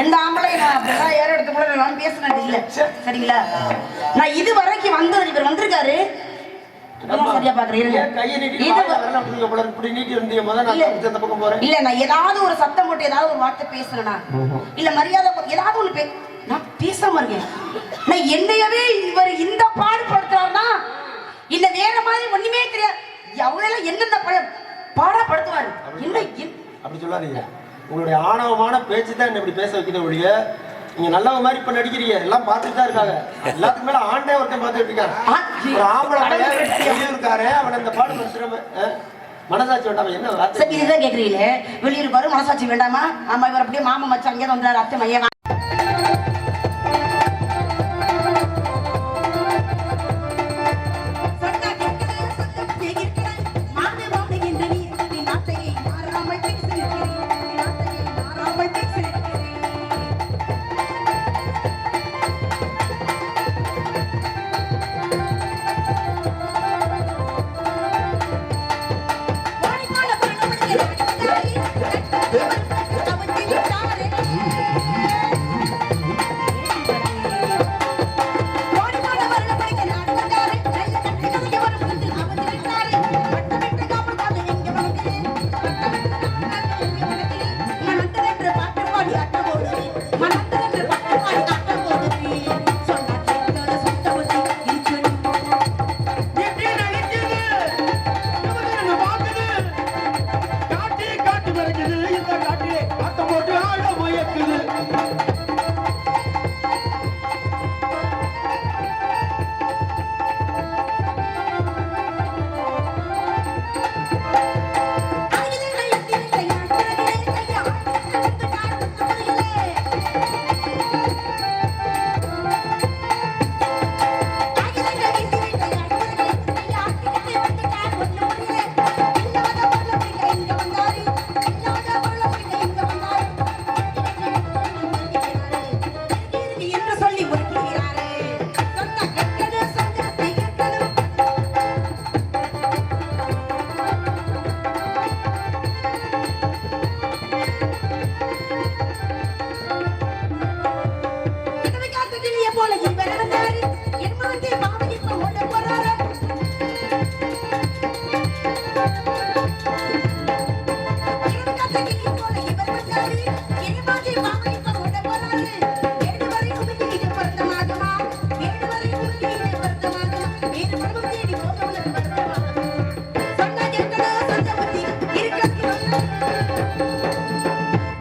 எந்த ஆம்பளை நான் அப்படிதான் ஏற எடுத்து கூட நான் பேசினது இல்ல. சரிங்களா? நான் இது வரைக்கும் வந்தது இவர் வந்திருக்காரு. சரியா பாக்குறீங்க? இல்ல நான் ஏதாவது ஒரு சத்தம் போட்டு ஏதாவது ஒரு வார்த்தை பேசுறேனா இல்ல மரியாதை ஏதாவது ஒண்ணு நான் பேசாம இருக்கேன். நான் என்னையவே இவர் இந்த பாடுபடுத்துறாருன்னா இல்ல வேற மாதிரி ஒண்ணுமே தெரியாது. எவ்வளவு என்னென்ன பாடப்படுத்துவாரு என்ன அப்படி சொல்லாதீங்க. உங்களுடைய ஆணவமான பேச்சு தான் இப்படி பேச வைக்கிற ஒழிய நீங்க நல்ல மாதிரி இப்ப நடிக்கிறீங்க. எல்லாம் பார்த்துட்டு தான் இருக்காங்க. எல்லாத்துக்கு மேல ஆண்டே ஒருத்தன் பார்த்துட்டு இருக்காங்க. ஒரு ஆம்பளை இருக்காரு அவன் இந்த பாடு படுத்துறவ மனசாட்சி வேண்டாமா என்ன வார்த்தை இதுதான் கேக்குறீங்களே. வெளியூர் பாரு மனசாட்சி வேண்டாமா? ஆமா இவர் அப்படியே மாமா மச்சான் அங்கே வந்தாரு அத்தை மையம் Thank you.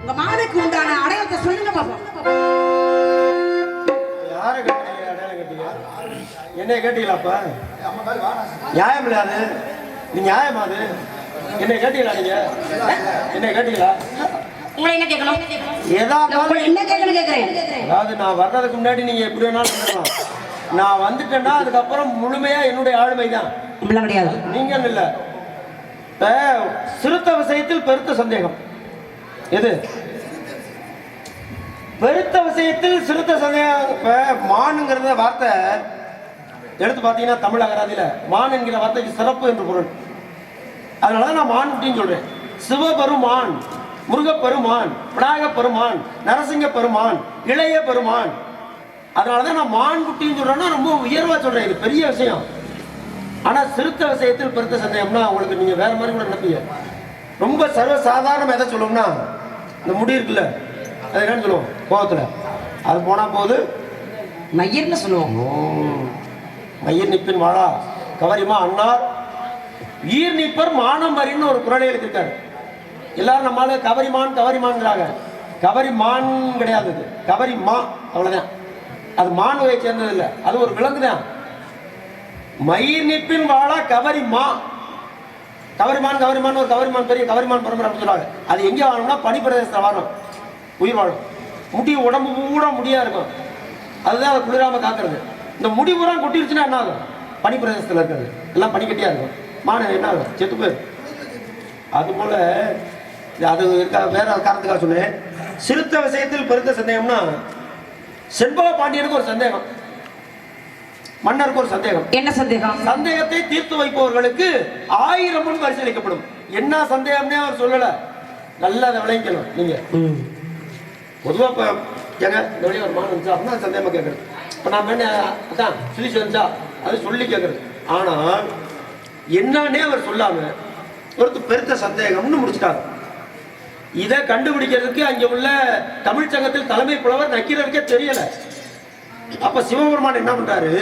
உங்க மானுக்கு உண்டான அடையாளத்தை சொல்லுங்க பாப்போம். யார கேட்டீங்க? அடையாளம் கேட்டீங்க? என்ன கேட்டீங்களாப்பா? அம்மா மாதிரி வாடா. நியாயம் இல்லாது நீ நியாயமா அது? என்ன கேட்டீங்களா நீங்க? என்ன கேட்டீங்களா? உங்களை என்ன கேட்கணும்? ஏதாவது என்ன கேட்கணும் கேட்கிறேன். அதாவது நான் வர்றதுக்கு முன்னாடி நீங்க எப்படி வேணாலும் பண்ணலாம். நான் வந்துட்டேன்னா அதுக்கப்புறம் முழுமையா என்னுடைய ஆளுமை தான். அப்படிலாம் கிடையாது. நீங்க இல்ல. இப்ப சிறுத்த விஷயத்தில் பெருத்த சந்தேகம். எது பெருத்த விஷயத்தில் சிறுத்த சந்தேகம்? இப்ப மானுங்கிறத வார்த்தை எடுத்து பார்த்தீங்கன்னா தமிழ் அகராதியில மான் என்கிற வார்த்தைக்கு சிறப்பு என்று பொருள். அதனாலதான் நான் மான் அப்படின்னு சொல்றேன். சிவபெருமான், முருகப்பெருமான், விநாயக பெருமான், நரசிங்க பெருமான், இளைய பெருமான். அதனாலதான் நான் மான் குட்டின்னு சொல்றேன்னா ரொம்ப உயர்வா சொல்றேன். இது பெரிய விஷயம். ஆனா சிறுத்த விஷயத்தில் பெருத்த சந்தேகம்னா உங்களுக்கு நீங்க வேற மாதிரி கூட நினைப்பீங்க. ரொம்ப சர்வ சாதாரணம் எதை சொல்லுவோம்னா இந்த முடி இருக்குல்ல, அது என்னன்னு சொல்லுவோம் கோபத்துல, அது போனா போது மயிர்னு சொல்லுவோம். மயிர் நிப்பின் வாழா கவரிமா அன்னார் ஈர் நிப்பர் மானம் வரின்னு ஒரு குரலை எழுதியிருக்காரு. எல்லாரும் நம்மளால கவரிமான் கவரிமான்ங்கிறாங்க. கவரிமான் கிடையாது, இது கவரிமா, அவ்வளவுதான். அது மான் வகையை சேர்ந்தது இல்லை, அது ஒரு விலங்கு தான். மயிர் நிப்பின் வாழா கவரிமா. கவரிமான் கவரிமான் ஒரு கவரிமான் பெரிய கவரிமான் பரம்பரை அப்படின்னு சொல்றாங்க. அது எங்கே வாழணும்னா பனிப்பிரதேசத்தில் வாழும், உயிர் வாழும். முடி உடம்பு கூட முடியா இருக்கும், அதுதான் அதை குளிராம காக்கிறது. இந்த முடி பூரா கொட்டிருச்சுன்னா என்ன ஆகும்? பனிப்பிரதேசத்தில் இருக்கிறது எல்லாம் பனிக்கட்டியா இருக்கும். மானம் என்ன ஆகும்? செத்து போயிடும். அது போல அது வேற காரணத்துக்காக சொன்னேன். சிறுத்த விஷயத்தில் பெருத்த சந்தேகம்னா செண்பக பாண்டியனுக்கு ஒரு சந்தேகம், மன்னருக்கு ஒரு சந்தேகம். என்ன சந்தேகம்? சந்தேகத்தை தீர்த்து வைப்பவர்களுக்கு 1000 முன் பரிசீலிக்கப்படும். என்ன சந்தேகம்னே அவர் சொல்லல, நல்லா அதை விளைவிக்கணும். நீங்க பொதுவா இப்ப எங்க இந்த வழியா ஒரு மானம் இருந்துச்சா அப்படின்னா சந்தேகமா கேட்கறது. இப்ப நான் என்ன அதான் சொல்லி வந்துச்சா அது சொல்லி கேட்கறது. ஆனால் என்னன்னே அவர் சொல்லாம ஒருத்தர் பெருத்த சந்தேகம்னு முடிச்சுட்டாங்க. இதை கண்டுபிடிக்கிறதுக்கு அங்க உள்ள தமிழ் சங்கத்தில் தலைமை புலவர் நக்கீரருக்கே தெரியல. அப்ப சிவபெருமான் என்ன பண்றாரு,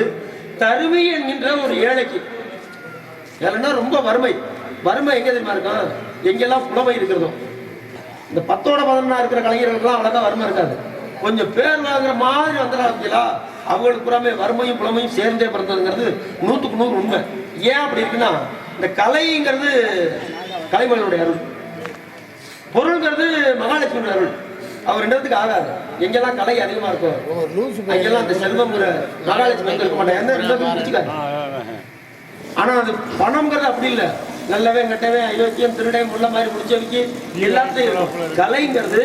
தருமி என்கின்ற ஒரு ஏழைக்கு, ஏழைன்னா ரொம்ப வறுமை, வறுமை எங்க தெரியுமா இருக்கும்? எங்கெல்லாம் புலமை இருக்கிறதோ, இந்த 10ஓட 11 இருக்கிற கலைஞர்களுக்கெல்லாம் அவ்வளவுதான் வறுமை இருக்காது. கொஞ்சம் பேர் வாங்குற மாதிரி வந்துடா, அவங்களுக்கு புறாமே வறுமையும் புலமையும் சேர்ந்தே பிறந்ததுங்கிறது 100க்கு 100 உண்மை. ஏன் அப்படி இருக்குன்னா இந்த கலைங்கிறது கலைமகளுடைய அருள், பொருள்ங்கிறது மகாலட்சுமி அருள். அவர் ரெண்டுத்துக்கு ஆகாது. எங்கெல்லாம் கலை அதிகமா இருக்கும் அங்கெல்லாம் அந்த செல்வம்ங்கிற மகாலட்சுமி இருக்க மாட்டாங்க. ஆனா அது பணம்ங்கிறது அப்படி இல்லை. நல்லவே கெட்டவே அயோக்கியம் திருடையும் உள்ள மாதிரி முடிச்சவைக்கு எல்லாத்தையும் கலைங்கிறது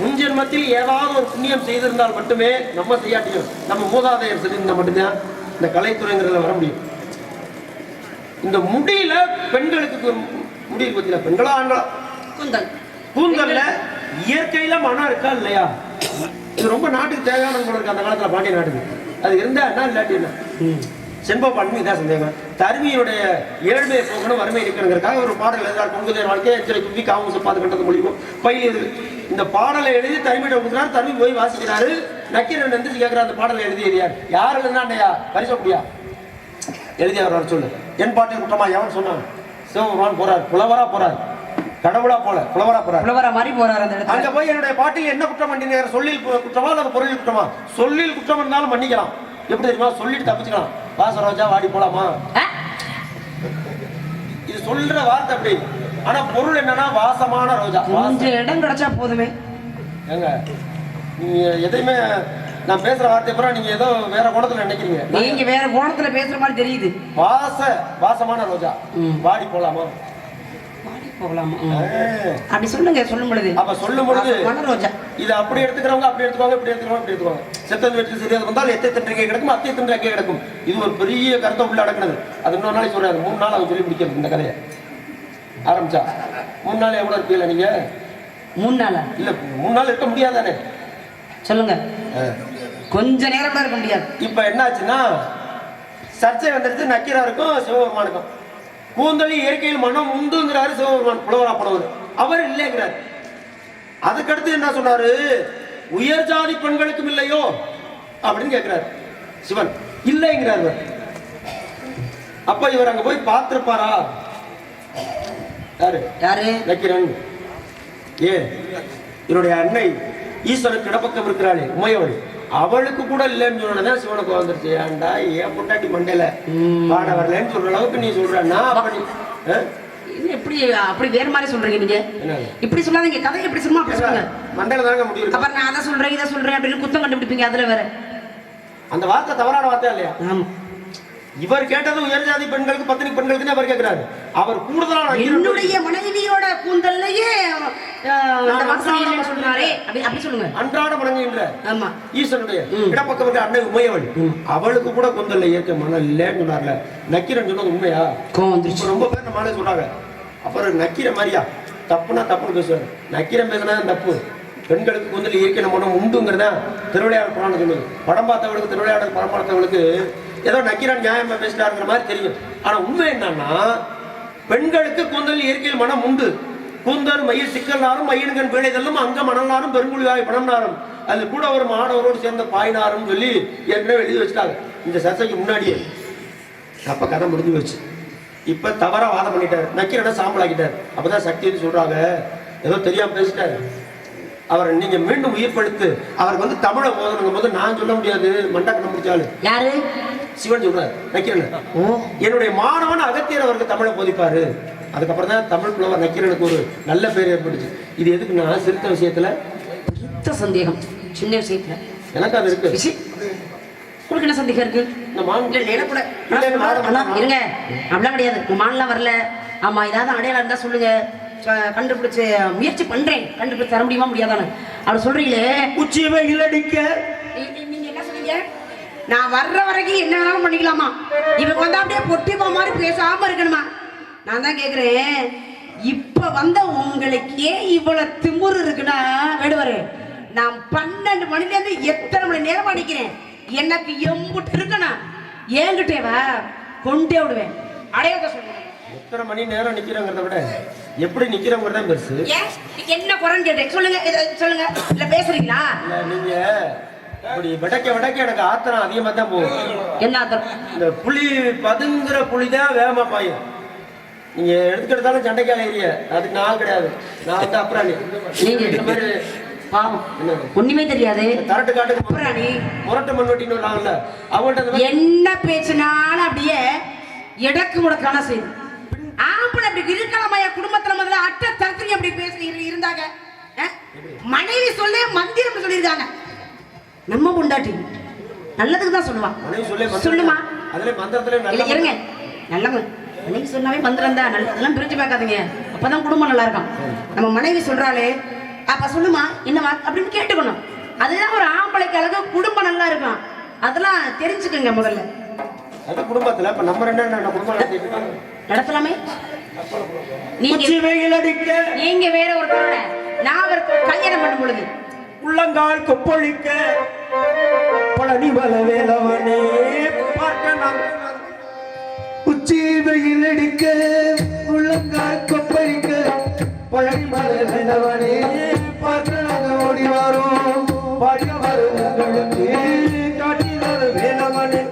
முன்ஜென்மத்தில் ஏதாவது ஒரு புண்ணியம் செய்திருந்தால் மட்டுமே, நம்ம செய்யாட்டியும் நம்ம மூதாதையர் செய்திருந்தா மட்டும்தான் இந்த கலைத்துறைங்கிறதுல வர முடியும். இந்த முடியில பெண்களுக்கு முடி பத்தில பெண்களா ஆண்களா கூந்தல்ல இயற்கையில மனம் இருக்கா இல்லையா? இது ரொம்ப நாட்டுக்கு தேவையான இருக்கு. அந்த காலத்துல பாண்டிய நாட்டுக்கு அது இருந்தா என்ன இல்லாட்டி என்ன? செண்பக பாண்டியன் இதான் சந்தேகம். தருமியுடைய ஏழ்மையை போகணும், வறுமை இருக்கணுங்கிறதுக்காக ஒரு பாடல் எழுதார். பொங்குதேர் வாழ்க்கையை எச்சரை குப்பி காமூச பார்த்து கண்டது மொழிக்கும் பயிலியது. இந்த பாடலை எழுதி தருமியிட கொடுக்குறாரு. தருமி போய் வாசிக்கிறாரு. நக்கீரன் எந்திரிச்சு கேட்கிறார், அந்த பாடலை எழுதி யார் எழுதுனா அண்டையா பரிசோப்படியா எழுதி அவர் சொல்லு. என் பாட்டில் குற்றமா எவன் சொன்னான்? சிவபெருமான் போறார், புலவரா போறார், கடவுளா போல புலவரா போறார், புலவரா மாதிரி போறார். அந்த இடத்துல அங்க போய் என்னுடைய பாட்டில் என்ன குற்றம் பண்ணினார்? சொல்லில் குற்றமா அல்லது பொருளில் குற்றமா? சொல்லில் குற்றம் இருந்தாலும் மன்னிக்கலாம். எப்படி தெரியுமா? சொல்லிட்டு தப்பிச்சுக்கலாம். வாசரோஜா வாடி போலாமா, இது சொல்ற வார்த்தை அப்படி. ஆனா பொருள் என்னன்னா வாசமான ரோஜா. கொஞ்சம் இடம் கிடைச்சா போதுமே. ஏங்க நீங்க எதையுமே நான் பேசுற வார்த்தை அப்புறம் நீங்க ஏதோ வேற கோணத்துல நினைக்கிறீங்க. நீங்க வேற கோணத்துல பேசுற மாதிரி தெரியுது. வாசமான ரோஜா வாடி போலாமா, வாடி போகலாமா அப்படி சொல்லுங்க. சொல்லும் பொழுது அப்ப சொல்லும் பொழுது ரோஜா இதை அப்படி எடுத்துக்கிறவங்க அப்படி எடுத்துக்குவாங்க, இப்படி எடுத்துக்கிறவங்க இப்படி எடுத்துக்குவாங்க. செத்தது வெற்றி சரியாக வந்தால் எத்தை தின்றக்கே கிடக்கும், அத்தை தின்றக்கே கிடக்கும். இது ஒரு பெரிய கருத்தை உள்ள அடக்கினது. அது இன்னொரு நாளைக்கு சொல்றாரு. 3 நாள் அவங்க சொல்லி பிடிக்கிறது இந்த கதையை ஆரம்பிச்சா. 3 நாள் எவ்வளவு இருப்பீங்களா நீங்க? 3 நாளா? இல்ல 3 நாள் இருக்க முடியாதானே? சொல்லுங்க. கொஞ்ச நேரம் கூட இருக்க முடியாது. இப்ப என்னாச்சுன்னா சர்ச்சை வந்துடுச்சு நக்கீரருக்கும் சிவபெருமானுக்கும். கூந்தலி இயற்கையில் மனம் உண்டுங்கிறாரு சிவபெருமான், புலவரா புலவர். அவர் இல்லைங்கிறார். அதுக்கடுத்து என்ன சொன்னாரு? உயர் ஜாதி பெண்களுக்கும் இல்லையோ அப்படின்னு கேட்கிறாரு சிவன். இல்லைங்கிறார். அப்ப இவர் அங்க போய் பார்த்திருப்பாரா? யாரு யாரு? நக்கீரன். ஏன் என்னுடைய அன்னை ஈஸ்வரன் கிடப்பக்கம் இருக்கிறாளே உமையவள், அவளுக்கு கூட இல்லைன்னு சொன்னதான் சிவனுக்கு வந்துருச்சு. ஏன்டா ஏன் பொண்டாட்டி மண்டையில பாட வரலன்னு சொல்ற அளவுக்கு நீ சொல்றா அப்படி எப்படி அப்படி வேற மாதிரி சொல்றீங்க நீங்க? இப்படி சொல்லாதீங்க, கதை எப்படி சொல்லுமா அப்படி சொல்லுங்க. மண்டையில தாங்க முடியும். அப்புறம் நான் அதை சொல்றேன் இதை சொல்றேன் அப்படின்னு குத்தம் கண்டுபிடிப்பீங்க. அதுல வேற அந்த வார்த்தை தவறான வார்த்தை இல்லையா? ஆமா. இவர் கேட்டது உயர் ஜாதி பெண்களுக்கு பத்தினி பெண்களுக்கு அவர் கேட்கிறாரு. அவர் கூடுதலான என்னுடைய மனைவியோட கூந்தல்லையே சொல்றாரே அப்படி சொல்லுங்க. அன்றாட வணங்குகின்ற ஆமா ஈஸ்வரனுடைய இடப்பக்கம் இருக்க அன்னை உமையவள், அவளுக்கு கூட கூந்தல்ல இயற்கை மனம் இல்லைன்னு சொன்னார்ல. நக்கீரன் சொன்னது உண்மையா? ரொம்ப பேர் நம்ம சொல்றாங்க. அப்புறம் நக்கீர மாதிரியா தப்புனா தப்புன்னு பேசுவார். நக்கீரன் பேசினா தப்பு. பெண்களுக்கு கூந்தல் இயற்கை மனம் உண்டுங்கிறதா திருவிளையாடல் புராணம் சொல்லுது. படம் பார்த்தவளுக்கு திருவிளையாடல் படம் பார்த்தவளுக்கு ஏதோ நக்கீரன் நியாயமா பேசிட்டாருங்கிற மாதிரி தெரியும். ஆனா உண்மை என்னன்னா, பெண்களுக்கு கூந்தல் இயற்கையில் மனம் உண்டு. கூந்தல் மயில் சிக்கல் நாரும் மயில்கண் வேலைதெல்லாம் அங்க மணல் நாரும் பெருங்குழிவாய் பணம் நாரும் அது கூட ஒரு மாணவரோடு சேர்ந்த பாய் நாரும் சொல்லி ஏற்கனவே எழுதி வச்சுட்டாங்க இந்த சர்ச்சைக்கு முன்னாடியே. அப்ப கதை முடிஞ்சு வச்சு இப்ப தவறா வாதம் பண்ணிட்டாரு. நக்கீரனை சாம்பலாக்கிட்டார். அப்பதான் சக்தி சொல்றாங்க ஏதோ தெரியாம பேசிட்டாரு. அவரை நீங்க மீண்டும் உயிர்ப்படுத்து. அவருக்கு வந்து தமிழை போதணுங்கும் போது நான் சொல்ல முடியாது. மண்டக்கணம் முடிச்சாலு யாரு? சிவன் சொல்றாரு நக்கீரன். என்னுடைய மாணவன் அகத்தியர் அவருக்கு தமிழை போதிப்பாரு. அதுக்கப்புறம் தான் தமிழ் புலவர் நக்கீரனுக்கு ஒரு நல்ல பேர் ஏற்பட்டுச்சு. இது எதுக்குன்னா சிறுத்த விஷயத்துல சந்தேகம், சின்ன விஷயத்துல எனக்கு அது இருக்கு. உங்களுக்கு என்ன சந்தேகம் இருக்கு? இருங்க அப்படிலாம் கிடையாது. உங்க மாநிலம் வரல. ஆமா ஏதாவது அடையாளம் இருந்தா சொல்லுங்க, கண்டுபிடிச்சு முயற்சி பண்றேன். கண்டுபிடிச்சு தர முடியுமா முடியாதானு அப்படி சொல்றீங்களே. உச்சி வெயில் அடிக்க நீங்க என்ன சொன்னீங்க? நான் வர்ற வரைக்கும் என்ன வேணாலும் பண்ணிக்கலாமா? இவங்க வந்து அப்படியே பொட்டிப்பா மாதிரி பேசாம இருக்கணுமா? நான் தான் கேக்குறேன், இப்ப வந்த உங்களுக்கே இவ்வளவு திமுரு இருக்குன்னா வேடுவாரு, நான் 12 மணில இருந்து எத்தனை மணி நேரம் அடிக்கிறேன். எனக்கு எம்புட்டு இருக்கணும். ஏங்கிட்டேவா கொண்டே விடுவேன். அடையாளத்தை சொல்லுங்க. எத்தனை மணி நேரம் நிக்கிறோங்கிறத விட எப்படி நிக்கிறோங்கிறத பெருசு. என்ன குறைன்னு கேட்டேன். சொல்லுங்க சொல்லுங்க. இல்ல பேசுறீங்களா? இல்ல நீங்க அப்படி விடக்க எனக்கு ஆத்திரம் அதிகமா தான் போகும். என்ன ஆத்திரம்? இந்த புலி பதுங்குற புலிதான் வேகமா பாயும். நீங்க எடுத்துக்கிட்டாலும் சண்டைக்கால ஏரிய அதுக்கு நாள் கிடையாது. நான் வந்து அப்புறம் நீங்க இந்த மாதிரி பாவம் ஒண்ணுமே தெரியாது. தரட்டு காட்டுக்கு முரட்டு மண்வெட்டின்னு வராங்கல்ல, அவங்கள்ட்ட என்ன பேச்சுனாலும் அப்படியே எடக்கு முடக்கான செய்து ஆம்பளை அப்படி இருக்கலாமையா? குடும்பத்துல முதல்ல அட்டை தரத்துக்கு அப்படி பேசி இருந்தாங்க. மனைவி சொல்ல மந்திரம் சொல்லியிருக்காங்க. நம்ம பொண்டாட்டி நல்லதுக்கு தான் சொல்லுவான். சொல்லுமா மந்திரத்துல இருங்க. நல்லவங்க மனைவி சொன்னாவே மந்திரம் தான். அதெல்லாம் பிரிச்சு பார்க்காதீங்க. அப்பதான் குடும்பம் நல்லா இருக்கும். நம்ம மனைவி சொல்றாளே அப்ப சொல்லுமா என்னவா அப்படின்னு கேட்டுக்கணும். அதுதான் ஒரு ஆம்பளைக்கு அழகு. குடும்பம் நல்லா இருக்கும். அதெல்லாம் தெரிஞ்சுக்கங்க முதல்ல. அது குடும்பத்துல இப்ப நம்ம ரெண்டு குடும்பம் நடத்தலாமே. நீங்க வேற ஒரு நான் ஒரு கல்யாணம் பண்ணும் பொழுது உள்ளங்கால் கொப்பளிக்க பழனி மல வேலவனே பார்க்க உச்சி வெயில் அடிக்க உள்ளங்கால் கொப்பளிக்க பழனி மல வேலவனே பார்க்க ஓடி வரும் பாடிய வரும் உங்களுக்கு காட்டினார் வேலவனே.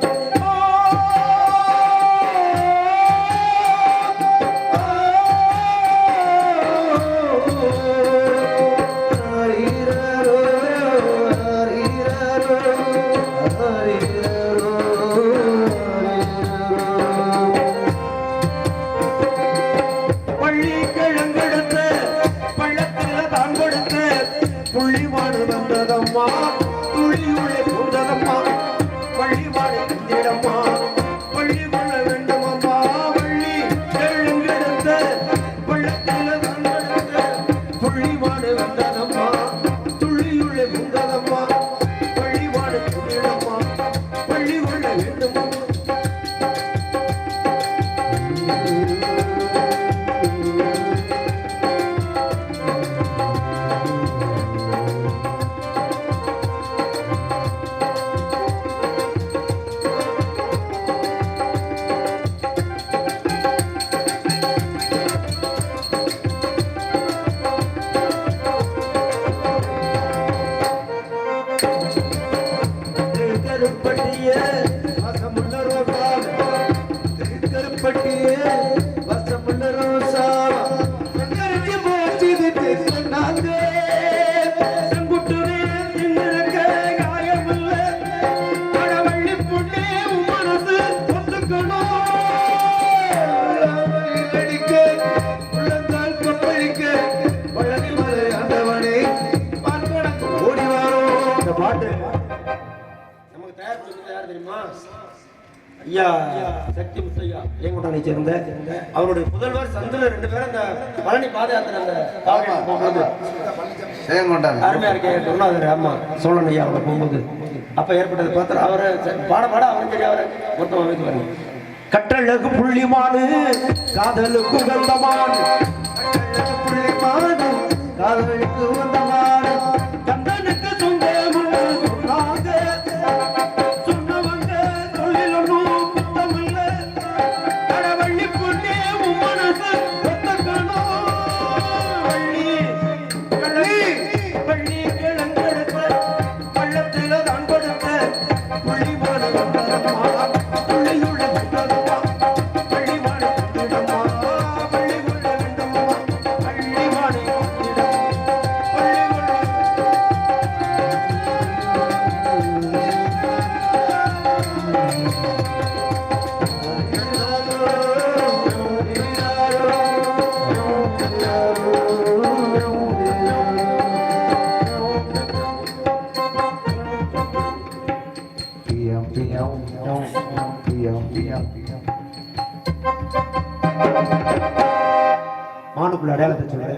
ஐயா சக்தி முத்தையா ஏங்கோட்டனை சேர்ந்த அவருடைய புதல்வர் சந்திர 2 பேரும் அந்த பழனி பாத யாத்திரை அந்த போகும்போது அருமையா இருக்கேன் சொன்னாரு. ஆமா சோழன் ஐயா அவங்க போகும்போது அப்ப ஏற்பட்டது பார்த்தா அவரை பாட அவரும் சரி அவரை மொத்தம் அமைத்து வரணும். கட்டழகு புள்ளிமானு காதலுக்கு உகந்தமானு புள்ளிமானு காதலுக்கு உகந்தமானு கந்தனுக்கு மானுக்குள்ள அடையாளத்தை சொல்ல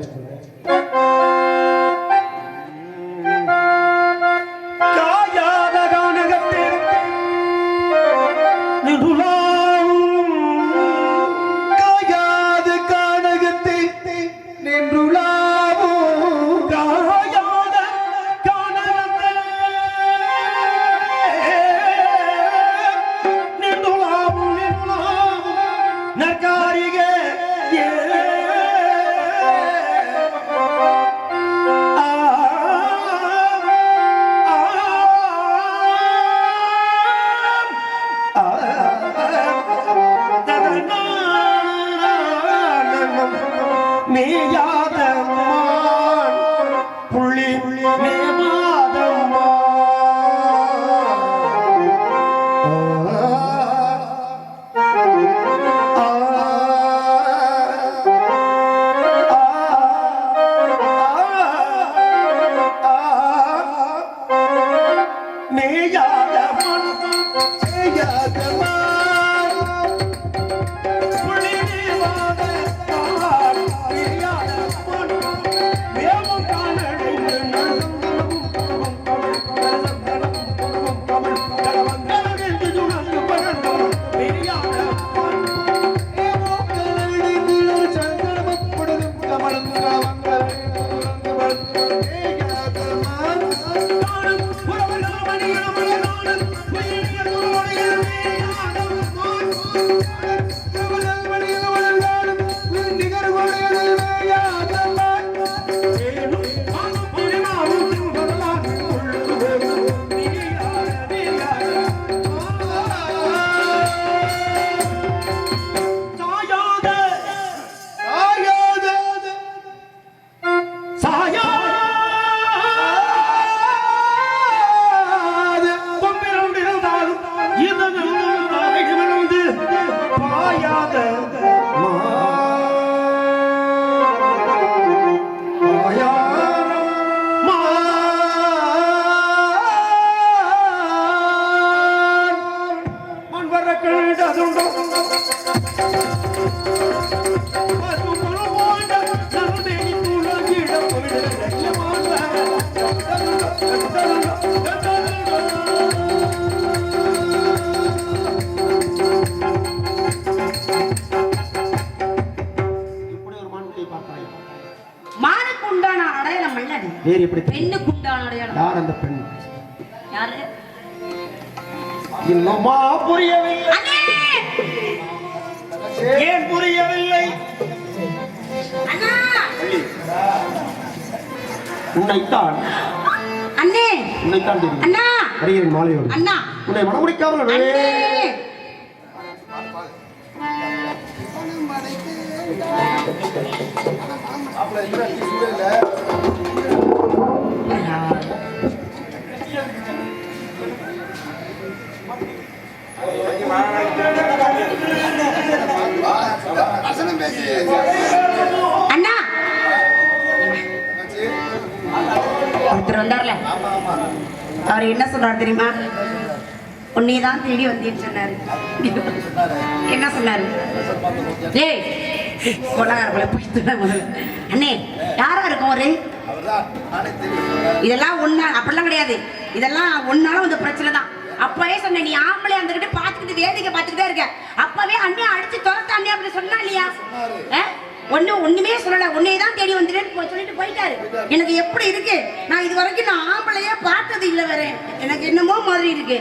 பெண்ணுக்கு உண்டான அடையாளம். யார் அந்த பெண்? யாரு? இன்னுமா புரியவில்லை? ஏன் புரியவில்லை? உன்னைத்தான் அண்ணே, உன்னைத்தான் தெரியும். அண்ணா வருகிறேன் மாலையோடு. அண்ணா உன்னை மனமுடிக்காமல் அண்ணே மாப்பிள்ளை இல்லை டீ சூடே இல்லை. வசனம் பேசி அண்ணா ஒருத்தர் வந்தார்ல, அவர் என்ன சொன்னார் தெரியுமா? உன்னை தான் தேடி வந்தேன்னு சொன்னாரு. என்ன சொன்னாரு? ஏய் கொலகாரங்களை போய் அண்ணே யாரா இருக்கும் ஒரு இதெல்லாம் ஒன்னா அப்படிலாம் கிடையாது. இதெல்லாம் ஒன்னால வந்து பிரச்சனை தான். அப்பவே சொன்னேன், நீ ஆம்பளை வந்துகிட்டு பாத்துக்கிட்டு வேடிக்கை பார்த்துக்கிட்டே இருக்க. அப்பவே அண்ணே அடிச்சு துரத்த அண்ணே அப்படி சொன்னா இல்லையா? ஒண்ணுமே சொல்லல, உன்னையே தான் தேடி வந்துட்டேன்னு சொல்லிட்டு போயிட்டாரு. எனக்கு எப்படி இருக்கு, நான் இது வரைக்கும் நான் ஆம்பளையே பார்த்தது இல்லை. வேற எனக்கு என்னமோ மாதிரி இருக்கு.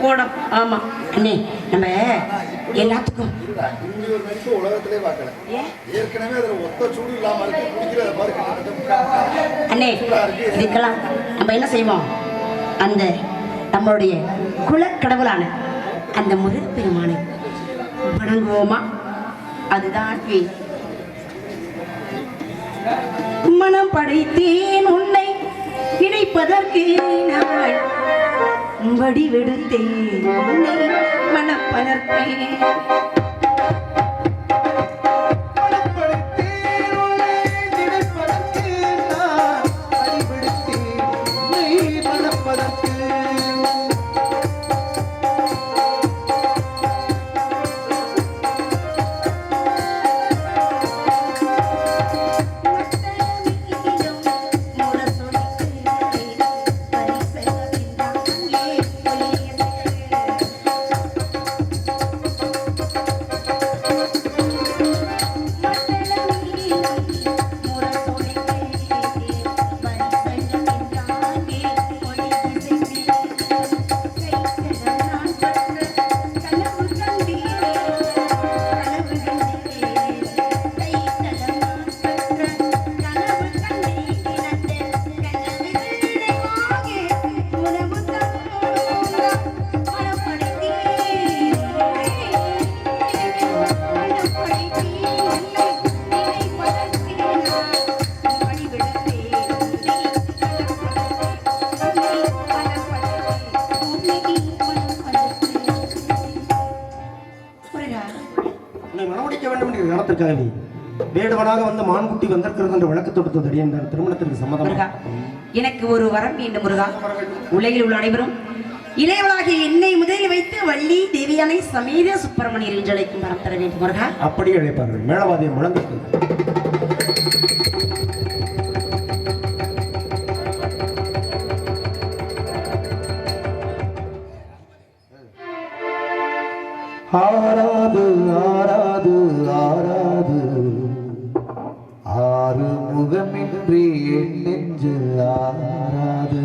போடும். ஆமா அண்ணே, நம்ம எல்லாத்துக்கும் உலகத்திலே பார்க்கல. ஏற்கனவே அதுல ஒத்த சூடு இல்லாம அண்ணே, இதுக்கெல்லாம் நம்ம என்ன செய்வோம்? அந்த நம்மளுடைய குலக்கடவுளான அந்த முருகப்பெருமானை வணங்குவோமா? அதுதான் மனம் படைத்தேன் உன்னை கிடைப்பதற்கு நான் வடிவெடுத்தேன் உன்னை மனப்பதற்கு. வேடுவனாக வந்து மான்குட்டி வந்திருக்கிறது என்ற விளக்கத்தோடு தடியன் திருமணத்திற்கு சம்மதம். எனக்கு ஒரு வரம் வேண்டும் முருகா. உலகில் உள்ள அனைவரும் இளையவளாகிய என்னை முதலில் வைத்து வள்ளி தேவியானை சமேத சுப்பிரமணியர் என்று அழைக்கும் வரம் தர வேண்டும் முருகா. அப்படியே அழைப்பார்கள். மேளவாதியம் முழங்கு. ஆராது ஆராது ஆராது ஆறு முகமின்றி என் நெஞ்சு ஆராது.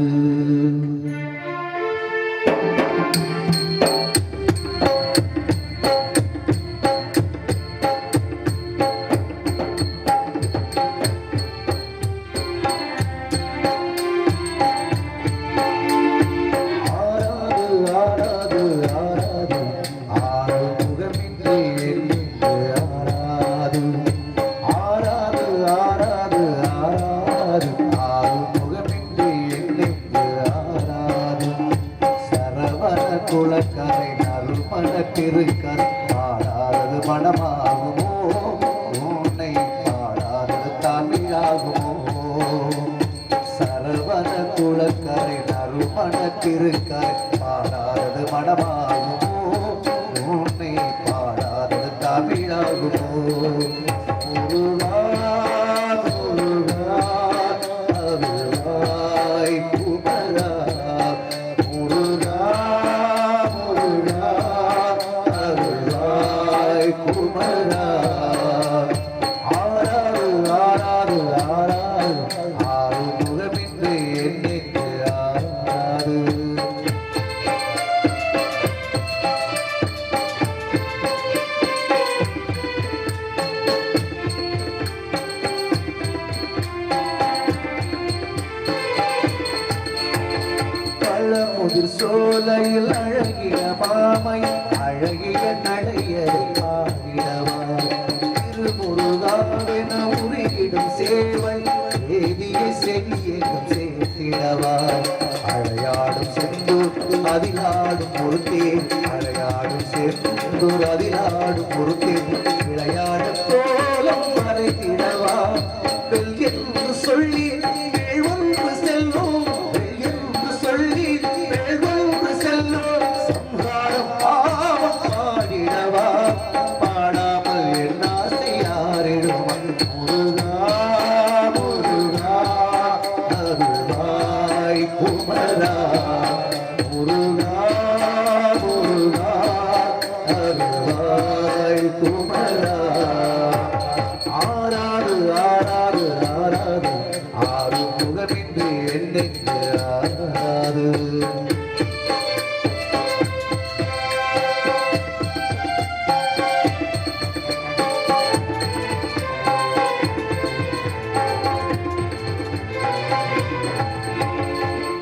குளக்கரை நறுமணத்திருக்கர் பாடாதது மனமாகுமோ, உன்னை பாடாதது தமிழாகுமோ. சரவண குளக்கரை நறுமணத்திருக்கர் பாடாதது மனமாகுமோ, உன்னை பாடாதது தமிழாகுமோ. சோலையில் அழகிய மாமை அழகிய முருகாவென உருகிடும் சேவை ஏதியை செல்லியேகம் சேர்த்திடவாய் அழையாடும் செந்தூர் அதிலாடும் பொறுத்தே அழையாடும் செந்தூர் அதிலாடும் பொறுத்தே விளையாட கோலம் மறைத்திடவா வெல் என்று சொல்லி ஒன்று செல்லும் என்று சொல்லி ஒன்று செல்லும் சம்ஹாரம் பாவம் பாடிடவா பாடாமல் என் ஆசை யாரிடும் முருகா முருகா அருள்வாய் குமரா முருகா முருகா அருள்வாய் குமரா ஆறாறு ஆறாறு ஆறாறு ஆறு முகமின்றி என்னைக்கு ஆறாது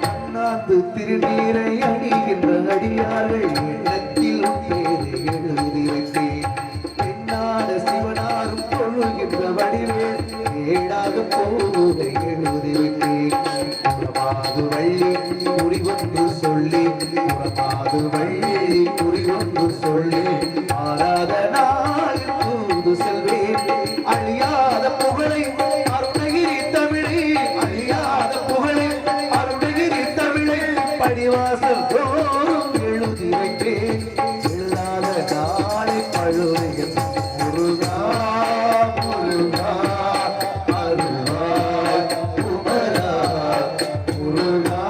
அண்ணாந்து திருநீரை அணிகின்ற அடியார்கள் எண்ணத்தில் பேரை எழுதி வைத்தேன் பெண்ணான சிவனாரும் கொள்ளுகின்ற வடிவேல் ஏடாக போவதை எழுதி வைத்தேன் புறமாது வள்ளி குறிவொன்று சொல்லி புறமாது வள்ளி குறிவொன்று சொல்லி மாறாத நாள் தூது செல்வேன் அழியாத புகழை அருணகிரி தமிழை அழியாத புகழை அருணகிரி தமிழை படிவாசல் தோறும் எழுதி வைத்தேன் இல்லாத நாளை பழுதையில் முருகா முருகா அருள்வாய் குமரா முருகா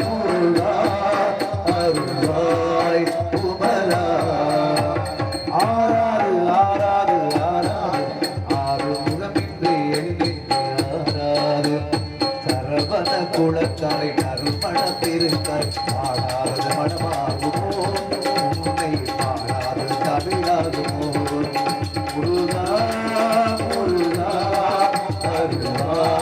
முருகா அருள்வாய் குமரா ஆறாறு ஆறாறு ஆறாறு ஆறு முகமின்றி எண்ணிட்டு ஆறாறு சரவண குளக்கரை நறுமண திருக்கரை பாடாத மனமாகுமோ உன்னை பாடாத தமிழாகுமோ முருகா முருகா அருள்வாய்